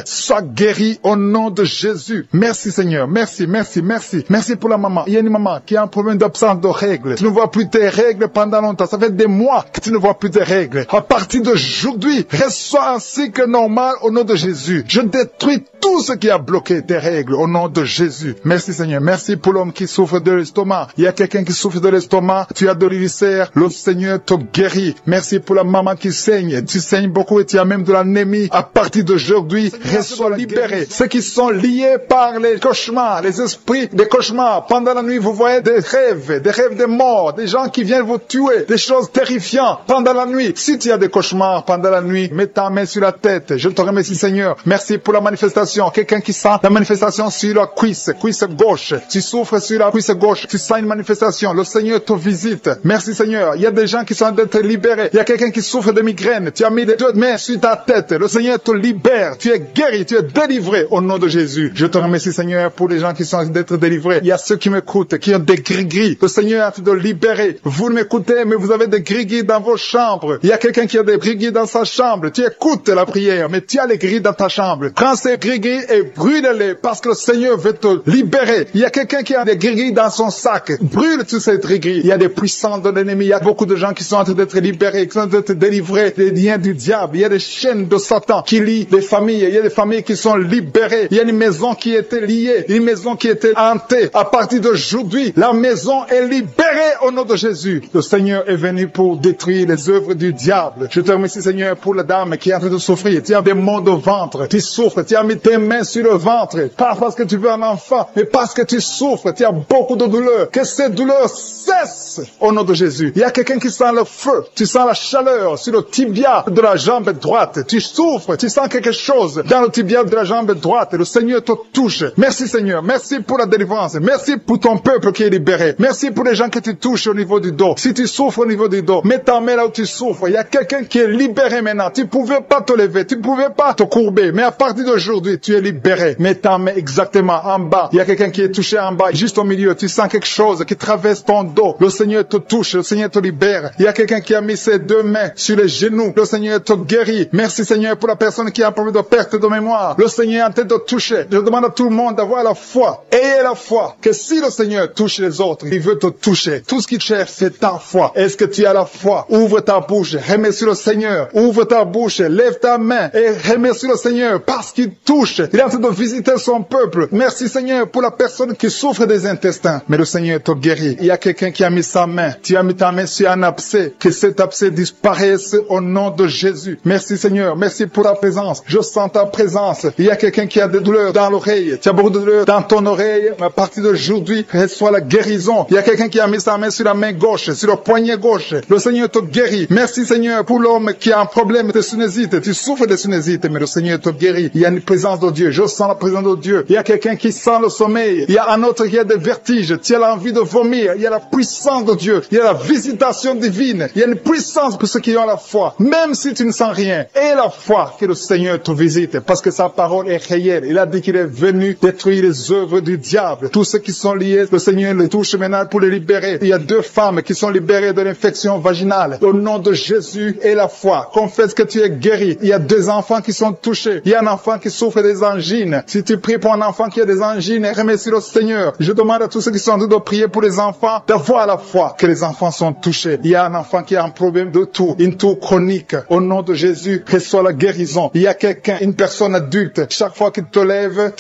sois guéri au nom de Jésus. Merci Seigneur, merci, merci, merci. Merci pour la maman. Il y a une maman qui a un problème d'absence de règles. Tu ne vois plus tes règles pendant longtemps. Ça fait des mois que tu ne vois plus tes règles. À partir d'aujourd'hui, reçois un cycle normal au nom de Jésus. Je détruis tout ce qui a bloqué tes règles au nom de Jésus. Merci Seigneur. Merci pour l'homme qui souffre de l'estomac. Il y a quelqu'un qui souffre de l'estomac. Tu as de l'ulcère. Le Seigneur te guérit. Merci pour la maman qui saigne. Tu saignes beaucoup et tu as même de l'anémie. À partir d'aujourd'hui, soient libérés. Ceux qui sont liés par les cauchemars, les esprits des cauchemars. Pendant la nuit, vous voyez des rêves de mort, des gens qui viennent vous tuer, des choses terrifiantes pendant la nuit. Si tu as des cauchemars pendant la nuit, mets ta main sur la tête. Je te remercie Seigneur. Merci pour la manifestation. Quelqu'un qui sent la manifestation sur la cuisse gauche. Tu souffres sur la cuisse gauche. Tu sens une manifestation. Le Seigneur te visite. Merci Seigneur. Il y a des gens qui sont d'être libérés. Il y a quelqu'un qui souffre de migraine. Tu as mis les deux mains sur ta tête. Le Seigneur te libère. Tu es guéri, tu es délivré au nom de Jésus. Je te remercie Seigneur pour les gens qui sont d'être délivrés. Il y a ceux qui m'écoutent, qui ont des gris-gris. Le Seigneur est en train de libérer. Vous m'écoutez, mais vous avez des gris-gris dans vos chambres. Il y a quelqu'un qui a des gris-gris dans sa chambre. Tu écoutes la prière, mais tu as les gris dans ta chambre. Prends ces gris-gris et brûle-les parce que le Seigneur veut te libérer. Il y a quelqu'un qui a des gris-gris dans son sac. Brûle tous ces gris-gris. Il y a des puissants de l'ennemi. Il y a beaucoup de gens qui sont en train d'être libérés, qui sont en train d'être délivrés des liens du diable. Il y a des chaînes de Satan qui lient les familles. Il y a des familles qui sont libérées. Il y a une maison qui était liée, une maison qui était hantée. À partir d'aujourd'hui, la maison est libérée au nom de Jésus. Le Seigneur est venu pour détruire les œuvres du diable. Je te remercie Seigneur pour la dame qui est en train de souffrir. Tu as des maux de ventre, tu souffres, tu as mis tes mains sur le ventre. Pas parce que tu veux un enfant, mais parce que tu souffres, tu as beaucoup de douleurs. Que ces douleurs cessent au nom de Jésus. Il y a quelqu'un qui sent le feu, tu sens la chaleur sur le tibia de la jambe droite. Tu souffres, tu sens quelque chose dans le tibia de la jambe droite. Le Seigneur te touche. Merci Seigneur. Merci pour la délivrance. Merci pour ton peuple qui est libéré. Merci pour les gens que tu touches au niveau du dos. Si tu souffres au niveau du dos, mets ta main là où tu souffres. Il y a quelqu'un qui est libéré maintenant. Tu pouvais pas te lever. Tu pouvais pas te courber. Mais à partir d'aujourd'hui, tu es libéré. Mets ta main exactement en bas. Il y a quelqu'un qui est touché en bas. Juste au milieu, tu sens quelque chose qui traverse ton dos. Le Seigneur te touche. Le Seigneur te libère. Il y a quelqu'un qui a mis ses deux mains sur les genoux. Le Seigneur te guérit. Merci Seigneur pour la personne qui a un problème de perte de mémoire. Le Seigneur est en train de toucher. Je demande à tout le monde d'avoir la foi. Ayez la foi que si le Seigneur touche les autres, il veut te toucher. Tout ce qu'il cherche, c'est ta foi. Est-ce que tu as la foi? Ouvre ta bouche. Remercie le Seigneur. Ouvre ta bouche. Lève ta main et remercie le Seigneur parce qu'il touche. Il est en train de visiter son peuple. Merci Seigneur pour la personne qui souffre des intestins. Mais le Seigneur te guérit. Il y a quelqu'un qui a mis sa main. Tu as mis ta main sur un abcès. Que cet abcès disparaisse au nom de Jésus. Merci Seigneur. Merci pour ta présence. Je sens ta présence. Il y a quelqu'un qui a des douleurs dans l'oreille. Tu as beaucoup de douleurs dans ton oreille. Mais à partir d'aujourd'hui, reçois la guérison. Il y a quelqu'un qui a mis sa main sur la main gauche, sur le poignet gauche. Le Seigneur te guérit. Merci Seigneur pour l'homme qui a un problème de sinusite. Tu souffres de sinusite, mais le Seigneur te guérit. Il y a une présence de Dieu. Je sens la présence de Dieu. Il y a quelqu'un qui sent le sommeil. Il y a un autre qui a des vertiges. Tu as l'envie de vomir. Il y a la puissance de Dieu. Il y a la visitation divine. Il y a une puissance pour ceux qui ont la foi. Même si tu ne sens rien. Et la foi que le Seigneur te visite. Parce que sa parole est réelle. Il a dit qu'il est venu détruire les œuvres du diable. Tous ceux qui sont liés, le Seigneur les touche maintenant pour les libérer. Il y a 2 femmes qui sont libérées de l'infection vaginale. Au nom de Jésus et la foi. Confesse que tu es guéri. Il y a 2 enfants qui sont touchés. Il y a un enfant qui souffre des angines. Si tu pries pour un enfant qui a des angines, remercie le Seigneur. Je demande à tous ceux qui sont en train de prier pour les enfants d'avoir la foi que les enfants sont touchés. Il y a un enfant qui a un problème de toux, une toux chronique. Au nom de Jésus, reçois la guérison. Il y a quelqu'un, une personne adulte. Chaque fois que tu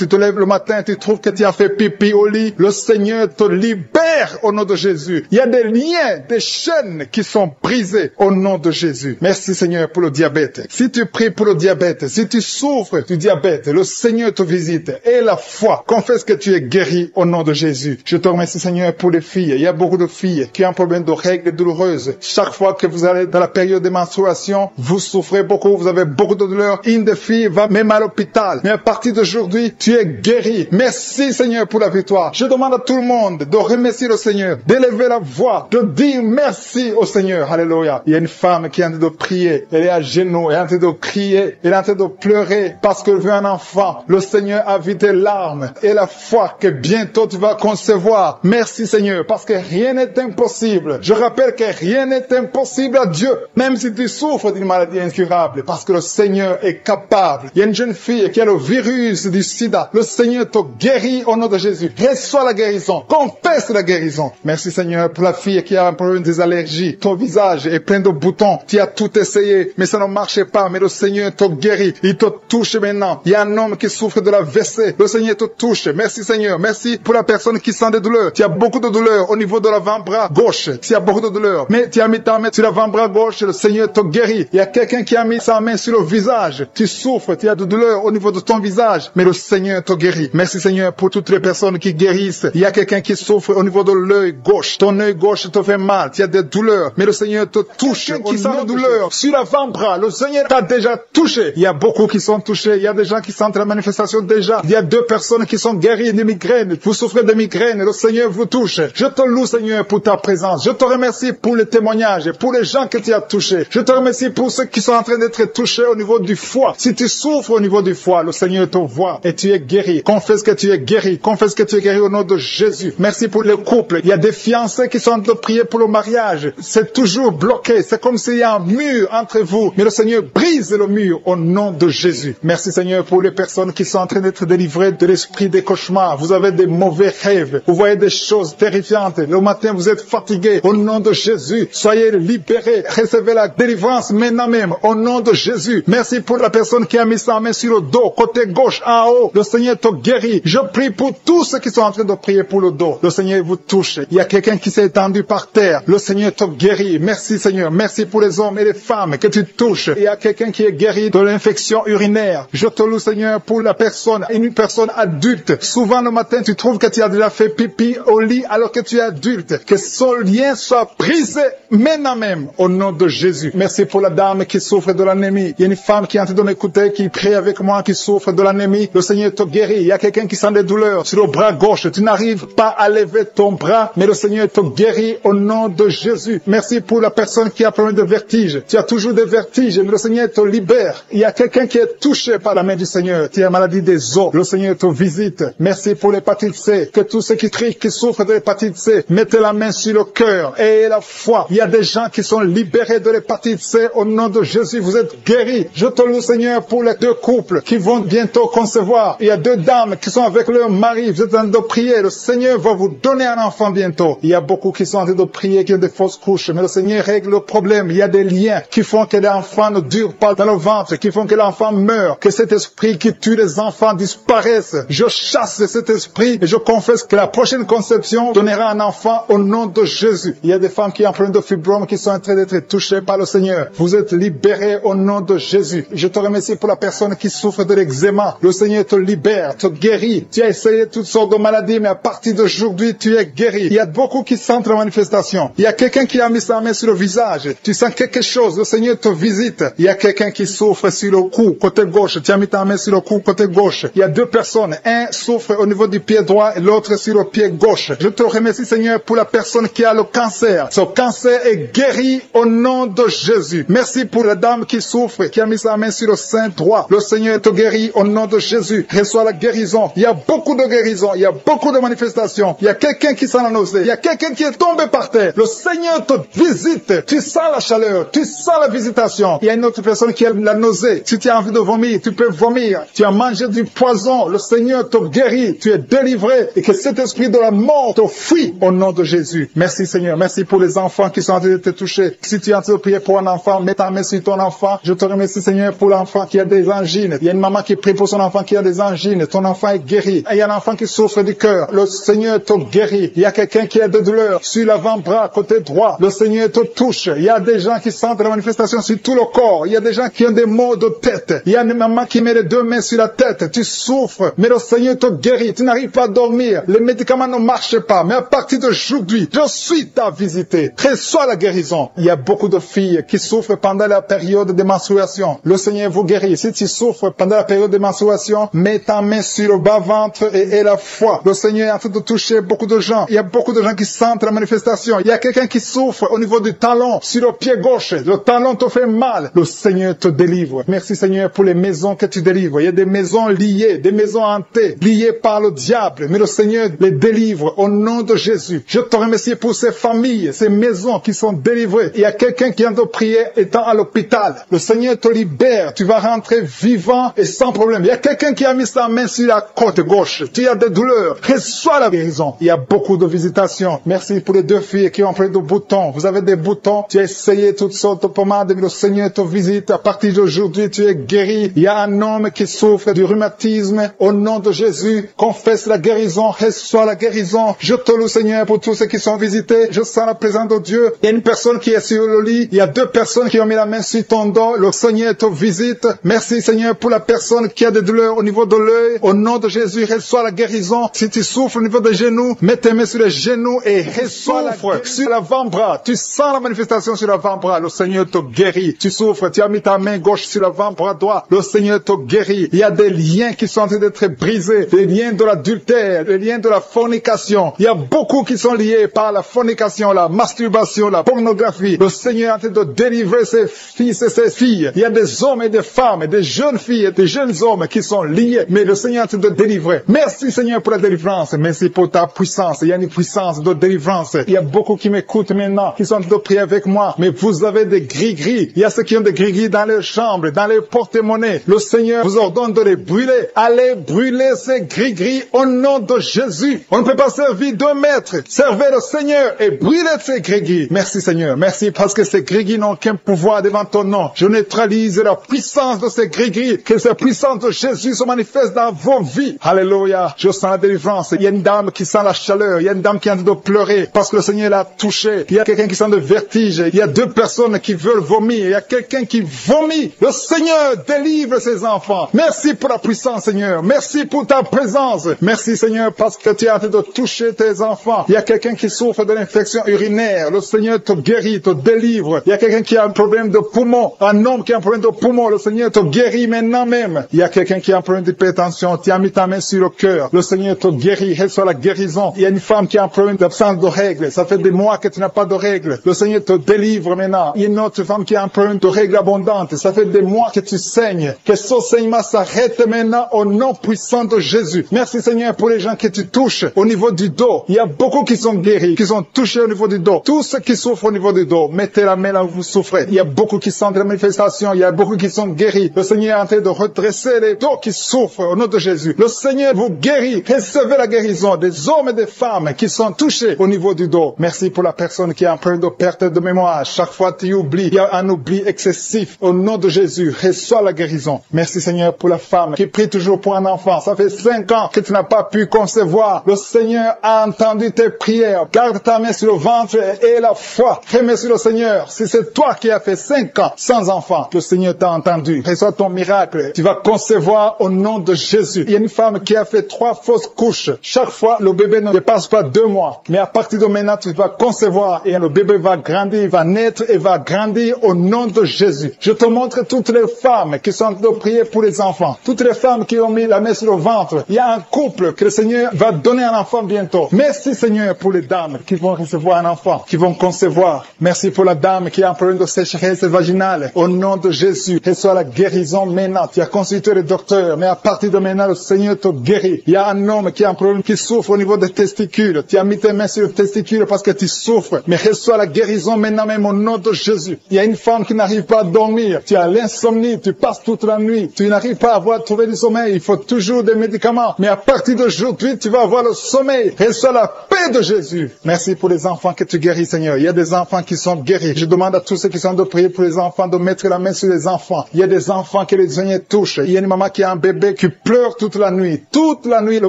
te lèves le matin, tu trouves que tu as fait pipi au lit. Le Seigneur te libère au nom de Jésus. Il y a des liens, des chaînes qui sont brisées au nom de Jésus. Merci Seigneur pour le diabète. Si tu pries pour le diabète, si tu souffres du diabète, le Seigneur te visite. Et la foi, confesse que tu es guéri au nom de Jésus. Je te remercie Seigneur pour les filles. Il y a beaucoup de filles qui ont un problème de règles douloureuses. Chaque fois que vous allez dans la période de menstruation, vous souffrez beaucoup, vous avez beaucoup de douleurs. Une des filles va même à l'hôpital. Mais à partir d'aujourd'hui, tu es guéri. Merci Seigneur pour la victoire. Je demande à tout le monde de remercier le Seigneur, d'élever la voix, de dire merci au Seigneur. Alléluia. Il y a une femme qui est en train de prier. Elle est à genoux, elle est en train de crier, elle est en train de pleurer parce qu'elle veut un enfant. Le Seigneur a vu tes larmes et la foi que bientôt tu vas concevoir. Merci Seigneur, parce que rien n'est impossible. Je rappelle que rien n'est impossible à Dieu, même si tu souffres d'une maladie incurable, parce que le Seigneur est capable. Il y a une jeune fille qui a le virus du sida. Le Seigneur te guérit au nom de Jésus. Reçois la guérison. Confesse la guérison. Merci Seigneur pour la fille qui a un problème des allergies. Ton visage est plein de boutons. Tu as tout essayé, mais ça ne marchait pas. Mais le Seigneur te guérit. Il te touche maintenant. Il y a un homme qui souffre de la WC. Le Seigneur te touche. Merci Seigneur. Merci pour la personne qui sent des douleurs. Tu as beaucoup de douleurs au niveau de l'avant-bras gauche. Tu as beaucoup de douleurs. Mais tu as mis ta main sur l'avant-bras gauche. Le Seigneur te guérit. Il y a quelqu'un qui a mis sa main sur le visage. Tu souffres. Tu as de douleurs au niveau de ton visage. Mais le Seigneur te guérit. Merci Seigneur pour toutes les personnes qui guérissent. Il y a quelqu'un qui souffre au niveau de l'œil gauche. Ton œil gauche te fait mal. Tu as des douleurs. Mais le Seigneur te touche. Qui sent des douleurs sur l'avant-bras. Le Seigneur t'a déjà touché. Il y a beaucoup qui sont touchés. Il y a des gens qui sentent la manifestation déjà. Il y a 2 personnes qui sont guéries de migraines. Vous souffrez de migraines. Le Seigneur vous touche. Je te loue Seigneur pour ta présence. Je te remercie pour les témoignages, pour les gens que tu as touchés. Je te remercie pour ceux qui sont en train d'être touchés au niveau du foie. Si tu souffres au niveau du foie, le Seigneur te voit et tu es guéri. Confesse que tu es guéri. Confesse que tu es guéri au nom de Jésus. Merci pour les couples. Il y a des fiancés qui sont en train de prier pour le mariage. C'est toujours bloqué. C'est comme s'il y a un mur entre vous. Mais le Seigneur brise le mur au nom de Jésus. Merci Seigneur pour les personnes qui sont en train d'être délivrées de l'esprit des cauchemars. Vous avez des mauvais rêves. Vous voyez des choses terrifiantes. Le matin, vous êtes fatigué. Au nom de Jésus, soyez libérés. Recevez la délivrance maintenant même. Au nom de Jésus. Merci pour la personne qui a mis sa main sur le dos, côté gauche, en haut. Le Seigneur te guérit. Je prie pour tous ceux qui sont en train de prier pour le dos. Le Seigneur vous touche. Il y a quelqu'un qui s'est étendu par terre. Le Seigneur te guérit. Merci Seigneur. Merci pour les hommes et les femmes que tu touches. Il y a quelqu'un qui est guéri de l'infection urinaire. Je te loue Seigneur pour la personne, une personne adulte. Souvent le matin, tu trouves que tu as déjà fait pipi au lit alors que tu es adulte. Que son lien soit brisé maintenant même au nom de Jésus. Merci pour la dame qui souffre de l'anémie. Il y a une femme qui est en train de m'écouter, qui prie avec moi, qui souffre de l'anémie. Le Seigneur te guérit. Il y a quelqu'un qui sent des douleurs sur le bras gauche. Tu n'arrives pas à lever ton bras, mais le Seigneur te guérit au nom de Jésus. Merci pour la personne qui a problème de vertige. Tu as toujours des vertiges, mais le Seigneur te libère. Il y a quelqu'un qui est touché par la main du Seigneur. Tu as maladie des os. Le Seigneur te visite. Merci pour l'hépatite C. Que tous ceux qui crient, qui souffrent de l'hépatite C, mettez la main sur le cœur et la foi. Il y a des gens qui sont libérés de l'hépatite C au nom de Jésus. Vous êtes guéris. Je te loue Seigneur pour les 2 couples qui vont bientôt concevoir. Il y a 2 dames qui sont avec leur mari. Vous êtes en train de prier. Le Seigneur va vous donner un enfant bientôt. Il y a beaucoup qui sont en train de prier, qui ont des fausses couches. Mais le Seigneur règle le problème. Il y a des liens qui font que l'enfant ne dure pas dans le ventre, qui font que l'enfant meurt, que cet esprit qui tue les enfants disparaisse. Je chasse cet esprit et je confesse que la prochaine conception donnera un enfant au nom de Jésus. Il y a des femmes qui ont un problème de fibrome qui sont en train d'être touchées par le Seigneur. Vous êtes libérés au nom de Jésus. Je te remercie pour pour la personne qui souffre de l'eczéma. Le Seigneur te libère, te guérit. Tu as essayé toutes sortes de maladies, mais à partir d'aujourd'hui, tu es guéri. Il y a beaucoup qui sentent la manifestation. Il y a quelqu'un qui a mis sa main sur le visage. Tu sens quelque chose. Le Seigneur te visite. Il y a quelqu'un qui souffre sur le cou, côté gauche. Tu as mis ta main sur le cou, côté gauche. Il y a deux personnes. Un souffre au niveau du pied droit et l'autre sur le pied gauche. Je te remercie, Seigneur, pour la personne qui a le cancer. Ce cancer est guéri au nom de Jésus. Merci pour la dame qui souffre, qui a mis sa main sur le sein droit. Le Seigneur te guérit au nom de Jésus. Reçois la guérison. Il y a beaucoup de guérison. Il y a beaucoup de manifestations. Il y a quelqu'un qui sent la nausée. Il y a quelqu'un qui est tombé par terre. Le Seigneur te visite. Tu sens la chaleur. Tu sens la visitation. Il y a une autre personne qui a la nausée. Si tu as envie de vomir, tu peux vomir. Tu as mangé du poison. Le Seigneur te guérit. Tu es délivré. Et que cet esprit de la mort te fuit au nom de Jésus. Merci Seigneur. Merci pour les enfants qui sont en train de te toucher. Si tu es en train de prier pour un enfant, mets ta main sur ton enfant. Je te remercie Seigneur pour l'enfant qui a des angines. Il y a une maman qui prie pour son enfant qui a des angines. Ton enfant est guéri. Et il y a un enfant qui souffre du cœur. Le Seigneur te guérit. Il y a quelqu'un qui a de douleur sur l'avant-bras, côté droit. Le Seigneur te touche. Il y a des gens qui sentent la manifestation sur tout le corps. Il y a des gens qui ont des maux de tête. Il y a une maman qui met les deux mains sur la tête. Tu souffres, mais le Seigneur te guérit. Tu n'arrives pas à dormir. Les médicaments ne marchent pas. Mais à partir d'aujourd'hui, je suis ta visité. Reçois la guérison. Il y a beaucoup de filles qui souffrent pendant la période de menstruation. Le Seigneur vous guérit. Si tu souffres pendant la période de menstruation, mets ta main sur le bas-ventre et la foi. Le Seigneur est en train de toucher beaucoup de gens. Il y a beaucoup de gens qui sentent la manifestation. Il y a quelqu'un qui souffre au niveau du talon, sur le pied gauche. Le talon te fait mal. Le Seigneur te délivre. Merci Seigneur pour les maisons que tu délivres. Il y a des maisons liées, des maisons hantées, liées par le diable. Mais le Seigneur les délivre au nom de Jésus. Je te remercie pour ces familles, ces maisons qui sont délivrées. Il y a quelqu'un qui vient de prier étant à l'hôpital. Le Seigneur te libère. Tu vas rentrer vivant et sans problème. Il y a quelqu'un qui a mis sa main sur la côte gauche. Tu as des douleurs. Reçois la guérison. Il y a beaucoup de visitations. Merci pour les deux filles qui ont pris des boutons. Vous avez des boutons. Tu as essayé toutes sortes de pommades, mais le Seigneur te visite. À partir d'aujourd'hui, tu es guéri. Il y a un homme qui souffre du rhumatisme. Au nom de Jésus, confesse la guérison. Reçois la guérison. Je te loue, Seigneur, pour tous ceux qui sont visités. Je sens la présence de Dieu. Il y a une personne qui est sur le lit. Il y a deux personnes qui ont mis la main sur ton dos. Le Seigneur te visite. Merci, Seigneur, pour la personne qui a des douleurs au niveau de l'œil. Au nom de Jésus, reçois la guérison. Si tu souffres au niveau des genoux, mets tes mains sur les genoux et reçois la guérison sur l'avant-bras. Tu sens la manifestation sur l'avant-bras. Le Seigneur te guérit. Tu souffres. Tu as mis ta main gauche sur l'avant-bras droit. Le Seigneur te guérit. Il y a des liens qui sont en train d'être brisés. Des liens de l'adultère, des liens de la fornication. Il y a beaucoup qui sont liés par la fornication, la masturbation, la pornographie. Le Seigneur est en train de délivrer ses fils et ses filles. Il y a des hommes et des femmes, des jeunes filles et des jeunes hommes qui sont liés. Mais le Seigneur est en train de délivrer. Merci Seigneur pour la délivrance. Merci pour ta puissance. Il y a une puissance de délivrance. Il y a beaucoup qui m'écoutent maintenant, qui sont en train de prier avec moi. Mais vous avez des gris-gris. Il y a ceux qui ont des gris-gris dans leurs chambres, dans les porte-monnaies. Le Seigneur vous ordonne de les brûler. Allez brûler ces gris-gris au nom de Jésus. On ne peut pas servir deux maîtres. Servez le Seigneur et brûlez ces gris-gris. Merci Seigneur. Merci parce que ces gris-gris n'ont aucun pouvoir devant ton nom. Je neutralise la puissance de ces gris-gris. Que cette puissance de Jésus se manifeste dans vos vies. Alléluia. Je sens la délivrance. Il y a une dame qui sent la chaleur. Il y a une dame qui est en train de pleurer parce que le Seigneur l'a touché. Il y a quelqu'un qui sent le vertige. Il y a deux personnes qui veulent vomir. Il y a quelqu'un qui vomit. Le Seigneur délivre ses enfants. Merci pour la puissance, Seigneur. Merci pour ta présence. Merci, Seigneur, parce que tu es en train de toucher tes enfants. Il y a quelqu'un qui souffre de l'infection urinaire. Le Seigneur te guérit, te délivre. Il y a quelqu'un qui a un problème de poumon. Un homme qui a un problème de poumon. Le Seigneur te guérit maintenant même. Il y a quelqu'un qui a un problème d'hypertension. Tu as mis ta main sur le cœur. Le Seigneur te guérit. Reçois la guérison. Il y a une femme qui a un problème d'absence de règles. Ça fait des mois que tu n'as pas de règles. Le Seigneur te délivre maintenant. Il y a une autre femme qui a un problème de règles abondantes. Ça fait des mois que tu saignes. Que ce saignement s'arrête maintenant au nom puissant de Jésus. Merci Seigneur pour les gens que tu touches au niveau du dos. Il y a beaucoup qui sont guéris, qui sont touchés au niveau du dos. Tous ceux qui souffrent au niveau du dos, mettez la main là où vous souffrez. Il y a beaucoup qui sentent la manifestation. Il y a beaucoup qui sont guéris. Le Seigneur est en train de redresser les dos qui souffrent au nom de Jésus. Le Seigneur vous guérit. Recevez la guérison des hommes et des femmes qui sont touchés au niveau du dos. Merci pour la personne qui a un problème de perte de mémoire. Chaque fois tu oublies, il y a un oubli excessif. Au nom de Jésus, reçois la guérison. Merci Seigneur pour la femme qui prie toujours pour un enfant. Ça fait 5 ans que tu n'as pas pu concevoir. Le Seigneur a entendu tes prières. Garde ta main sur le ventre et la foi. Remercie le Seigneur. Si c'est toi qui as fait 5 ans sans enfant, le Seigneur t'a entendu. reçois ton miracle. Tu vas concevoir au nom de Jésus. Il y a une femme qui a fait 3 fausses couches. Chaque fois, le bébé ne dépasse pas 2 mois. Mais à partir de maintenant, tu vas concevoir et le bébé va grandir, il va naître et va grandir au nom de Jésus. Je te montre toutes les femmes qui sont en train de prier pour les enfants. Toutes les femmes qui ont mis la main sur le ventre. Il y a un couple que le Seigneur va donner un enfant bientôt. Merci Seigneur pour les dames qui vont recevoir un enfant, qui vont concevoir. Merci pour la dame qui a un problème de sécheresse vaginale. Au nom de Jésus, reçois la guérison maintenant. Tu as consulté le docteur, mais à partir de maintenant, le Seigneur te guérit. Il y a un homme qui a un problème, qui souffre au niveau des testicules. Tu as mis tes mains sur le testicule parce que tu souffres. Mais reçois la guérison maintenant même au nom de Jésus. Il y a une femme qui n'arrive pas à dormir. Tu as l'insomnie, tu passes toute la nuit. Tu n'arrives pas à trouver du sommeil. Il faut toujours des médicaments. Mais à partir d'aujourd'hui, tu vas avoir le sommeil. Reçois la paix de Jésus. Merci pour les enfants que tu guéris, Seigneur. Il y a des enfants qui sont guéris. Je demande à tous ceux qui sont de prier pour les enfants de mettre la main sur les enfants. Il y a des enfants que les Seigneur touchent. Il y a une maman qui a un bébé qui pleure toute la nuit. Toute la nuit, le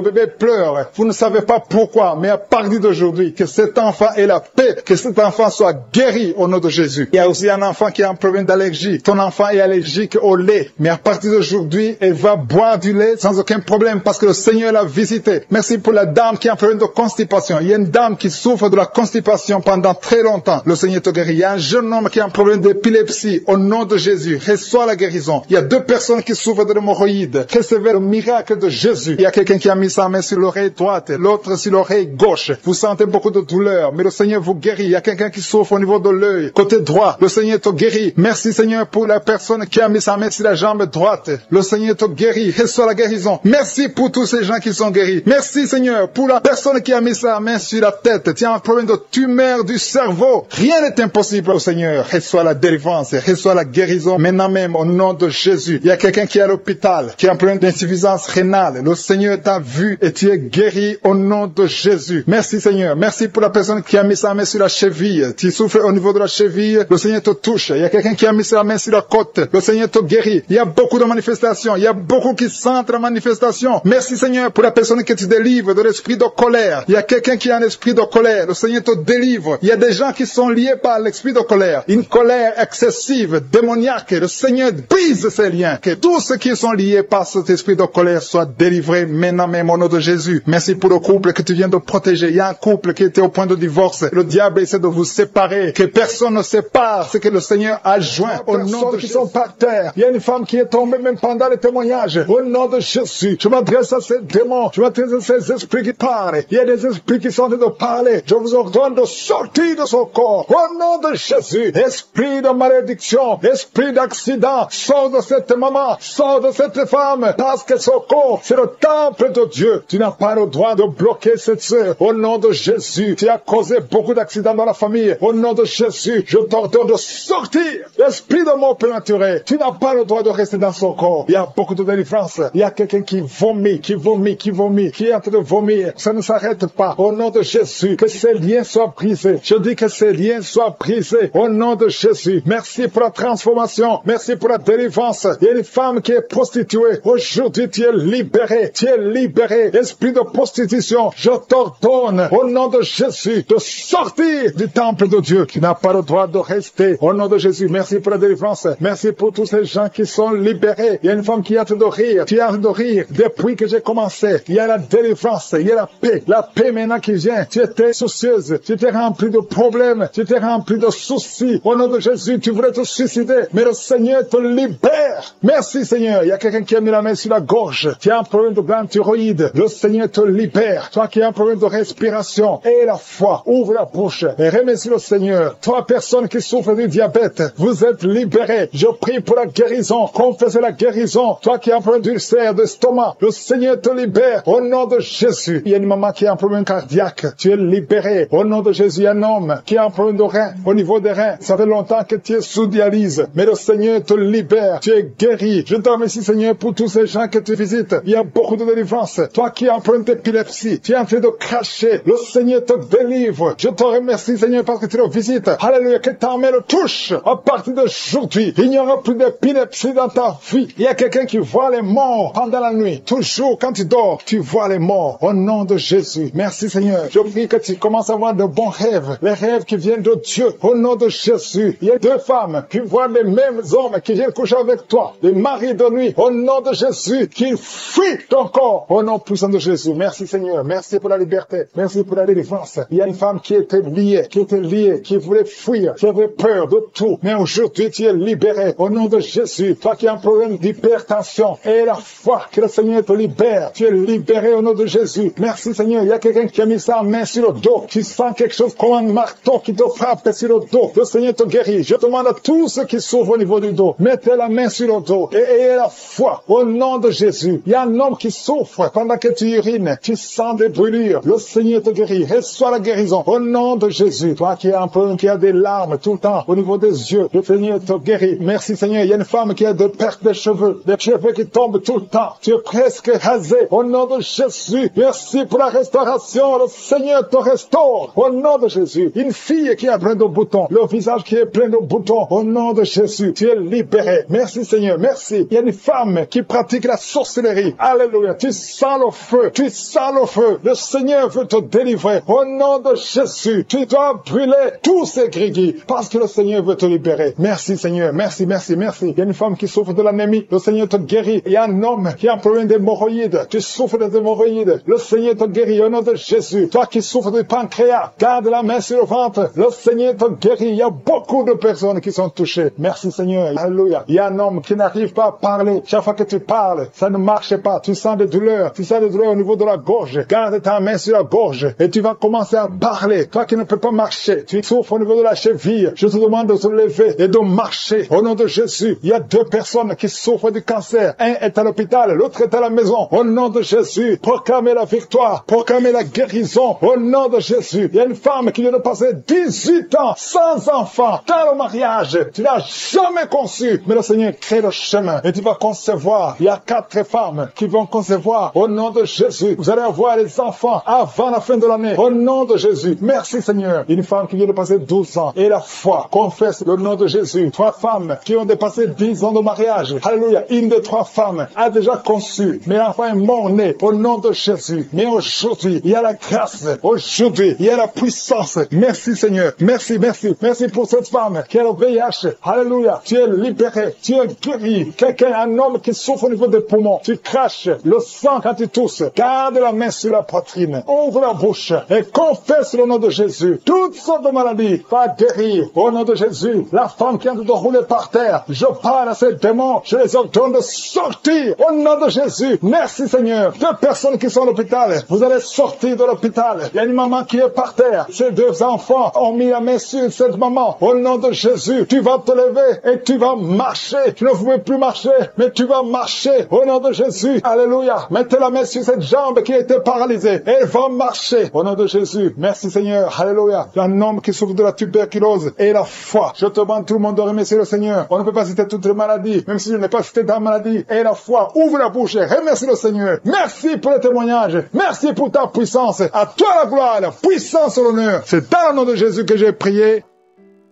bébé pleure. Vous ne savez pas pourquoi, mais à partir d'aujourd'hui, que cet enfant ait la paix, que cet enfant soit guéri au nom de Jésus. Il y a aussi un enfant qui a un problème d'allergie. Ton enfant est allergique au lait, mais à partir d'aujourd'hui, elle va boire du lait sans aucun problème parce que le Seigneur l'a visité. Merci pour la dame qui a un problème de constipation. Il y a une dame qui souffre de la constipation pendant très longtemps. Le Seigneur te guérit. Il y a un jeune homme qui a un problème d'épilepsie. Au nom de Jésus, reçois la guérison. Il y a 2 personnes qui souffrent de l'hémorroïde. Recevez le miracle de Jésus. Il y a quelqu'un qui a mis sa main sur l'oreille droite, l'autre sur l'oreille gauche. Vous sentez beaucoup de douleur, mais le Seigneur vous guérit. Il y a quelqu'un qui souffre au niveau de l'œil, côté droit. Le Seigneur te guérit. Merci Seigneur pour la personne qui a mis sa main sur la jambe droite. Le Seigneur te guérit. Reçois la guérison. Merci pour tous ces gens qui sont guéris. Merci Seigneur pour la personne qui a mis sa main sur la tête. Tu as un problème de tumeur du cerveau. Rien n'est impossible au Seigneur. Reçois la délivrance. Reçois la guérison maintenant même au nom de Jésus. Il y a quelqu'un qui est à l'hôpital, qui a un problème d'insuffisance rénale. Le Seigneur t'a vu et tu es guéri au nom de Jésus. Merci Seigneur. Merci pour la personne qui a mis sa main sur la cheville. Tu souffres au niveau de la cheville. Le Seigneur te touche. Il y a quelqu'un qui a mis sa main sur la côte. Le Seigneur te guérit. Il y a beaucoup de manifestations. Il y a beaucoup qui sentent la manifestation. Merci Seigneur pour la personne que tu délivres de l'esprit de colère. Il y a quelqu'un qui a un esprit de colère. Le Seigneur te délivre. Il y a des gens qui sont liés par l'esprit de colère. Une colère excessive, démoniaque. Le Seigneur brise ces liens. Que tous ceux qui sont liés par cet esprit de colère soient délivrés maintenant même au nom de Jésus. Merci pour le couple que tu viens de protéger. Il y a un couple qui était au point de divorce. Le diable essaie de vous séparer. Que personne ne sépare ce que le Seigneur a joint au nom de Jésus. Qui sont par terre. Il y a une femme qui est tombée même pendant les témoignages. Au nom de Jésus, je m'adresse à ces démons. Je m'adresse à ces esprits qui parlent. Il y a des esprits qui sont en train de parler. Je vous ordonne de sortir de son corps. Au nom de Jésus, esprit de malédiction, esprit d'accident, sors de cette maman, sors de cette femme, parce que son corps, c'est le temple de Dieu. Tu n'as pas le droit de bloquer cette sœur. Au nom de Jésus, tu as causé beaucoup d'accidents dans la famille. Au nom de Jésus, je t'ordonne de sortir. Esprit de mort prématuré, tu n'as pas le droit de rester dans son corps. Il y a beaucoup de délivrance. Il y a quelqu'un qui vomit, qui est en train de vomir. Ça ne s'arrête pas. Au nom de Jésus, que ces liens soient brisés. Je dis que ces liens soient brisés. Au nom de Jésus, merci pour la transformation. Merci pour la délivrance. Il y a une femme qui est prostituée. Aujourd'hui, tu es libéré. Tu es libéré. Esprit de prostitution, je t'ordonne, au nom de Jésus, de sortir du temple de Dieu. Tu n'as pas le droit de rester. Au nom de Jésus, merci pour la délivrance. Merci pour tous ces gens qui sont libérés. Il y a une femme qui est en train de rire. Tu es en train de rire. Depuis que j'ai commencé, il y a la délivrance. Il y a la paix. La paix maintenant qui vient. Tu étais soucieuse. Tu étais rempli de problèmes. Tu étais rempli de soucis. Au nom de Jésus, tu voulais te suicider. Mais le Seigneur te libère. Merci Seigneur. Il y a quelqu'un qui a mis la main sur la gorge. Tu as un problème de glande thyroïde. Le Seigneur te libère. Toi qui as un problème de respiration. Et la foi. Ouvre la bouche. Et remercie le Seigneur. Toi, personne qui souffre du diabète. Vous êtes libérés. Je prie pour la guérison. Confessez la guérison. Toi qui as un problème d'ulcère, d'estomac. Le Seigneur te libère. Au nom de Jésus. Il y a une maman qui a un problème cardiaque. Tu es libéré. Au nom de Jésus. Il y a un homme qui a un problème de rein. Au niveau des reins. Ça fait longtemps que tu es sous dialyse. Mais le Seigneur te libère. Tu es guéri. Je te remercie Seigneur pour tous ces gens que tu visites. Il y a beaucoup de délivrance. Toi qui as un problème d'épilepsie. Tu es en train de cracher. Le Seigneur te délivre. Je te remercie Seigneur parce que tu le visites. Alléluia. Que ta main le touche. À partir d'aujourd'hui, il n'y aura plus d'épilepsie dans ta vie. Il y a quelqu'un qui voit les morts pendant la nuit. Toujours quand tu dors, tu vois les morts. Au nom de Jésus. Merci Seigneur. Je prie que tu commences à avoir de bons rêves. Les rêves qui viennent de Dieu. Au nom de Jésus. Il y a 2 femmes qui voient les mêmes hommes qui viennent coucher couche avec toi, les maris de nuit, au nom de Jésus, qu'il fuit ton corps, au nom puissant de Jésus. Merci Seigneur, merci pour la liberté, merci pour la délivrance. Il y a une femme qui était liée, qui voulait fuir, qui avait peur de tout, mais aujourd'hui tu es libéré, au nom de Jésus. Toi qui as un problème d'hypertension, et la foi que le Seigneur te libère, tu es libéré au nom de Jésus. Merci Seigneur, il y a quelqu'un qui a mis sa main sur le dos, qui sent quelque chose comme un marteau qui te frappe sur le dos. Le Seigneur te guérit. Je demande à tous ceux qui souffrent au niveau du dos, mettez la main sur le dos et ayez la foi au nom de Jésus. Il y a un homme qui souffre pendant que tu urines, tu sens des brûlures. Le Seigneur te guérit. Reçois la guérison au nom de Jésus. Toi qui as un peu, qui a des larmes tout le temps au niveau des yeux, le Seigneur te guérit. Merci Seigneur. Il y a une femme qui a de perte de cheveux, des cheveux qui tombent tout le temps. Tu es presque rasé au nom de Jésus. Merci pour la restauration. Le Seigneur te restaure au nom de Jésus. Une fille qui a plein de boutons, le visage qui est plein de boutons, au nom de Jésus, tu es libéré. Merci Seigneur, merci. Il y a une femme qui pratique la sorcellerie. Alléluia, tu sens le feu, tu sens le feu. Le Seigneur veut te délivrer. Au nom de Jésus, tu dois brûler tous ces gris parce que le Seigneur veut te libérer. Merci Seigneur, merci, merci, merci. Il y a une femme qui souffre de l'anémie, le Seigneur te guérit. Il y a un homme qui a un problème d'hémorroïdes, tu souffres des hémorroïdes, le Seigneur te guérit au nom de Jésus. Toi qui souffres du pancréas, garde la main sur le ventre, le Seigneur te guérit. Il y a beaucoup de personnes qui sont touchées. Merci Seigneur. Alléluia. Il y a un homme qui n'arrive pas à parler. Chaque fois que tu parles, ça ne marche pas. Tu sens des douleurs. Tu sens des douleurs au niveau de la gorge. Garde ta main sur la gorge et tu vas commencer à parler. Toi qui ne peux pas marcher, tu souffres au niveau de la cheville. Je te demande de te lever et de marcher. Au nom de Jésus, il y a 2 personnes qui souffrent du cancer. Un est à l'hôpital, l'autre est à la maison. Au nom de Jésus, proclamez la victoire, proclamez la guérison. Au nom de Jésus, il y a une femme qui vient de passer 18 ans sans enfant, dans le mariage. Tu n'as jamais conçu, mais le Seigneur crée le chemin et tu vas concevoir. Il y a 4 femmes qui vont concevoir au nom de Jésus. Vous allez avoir les enfants avant la fin de l'année au nom de Jésus. Merci Seigneur. Une femme qui vient de passer 12 ans et la foi confesse le nom de Jésus. 3 femmes qui ont dépassé 10 ans de mariage. Alléluia. Une des 3 femmes a déjà conçu, mais l'enfant est mort-né au nom de Jésus. Mais aujourd'hui, il y a la grâce. Aujourd'hui, il y a la puissance. Merci Seigneur. Merci, merci. Merci pour cette femme qui a le VIH. Alléluia. Tu es libéré. Tu es guéri. Quelqu'un, un homme qui souffre au niveau des poumons. Tu craches le sang quand tu tousses. Garde la main sur la poitrine. Ouvre la bouche et confesse le nom de Jésus. Toutes sortes de maladies va guérir au nom de Jésus. La femme qui est en train de rouler par terre. Je parle à ces démons. Je les ordonne de sortir au nom de Jésus. Merci Seigneur. 2 personnes qui sont à l'hôpital. Vous allez sortir de l'hôpital. Il y a une maman qui est par terre. Ces 2 enfants ont mis la main sur cette maman. Au nom de Jésus, tu vas te lever et tu vas marcher. Tu ne pouvais plus marcher, mais tu vas marcher. Au nom de Jésus, alléluia. Mettez la main sur cette jambe qui était paralysée. Elle va marcher. Au nom de Jésus. Merci Seigneur. Alléluia. Il y a un homme qui souffre de la tuberculose et la foi. Je te demande tout le monde de remercier le Seigneur. On ne peut pas citer toutes les maladies, même si je n'ai pas cité ta maladie. Et la foi. Ouvre la bouche et remercie le Seigneur. Merci pour le témoignage. Merci pour ta puissance. À toi la gloire, la puissance et l'honneur. C'est dans le nom de Jésus que j'ai prié.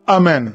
Amen.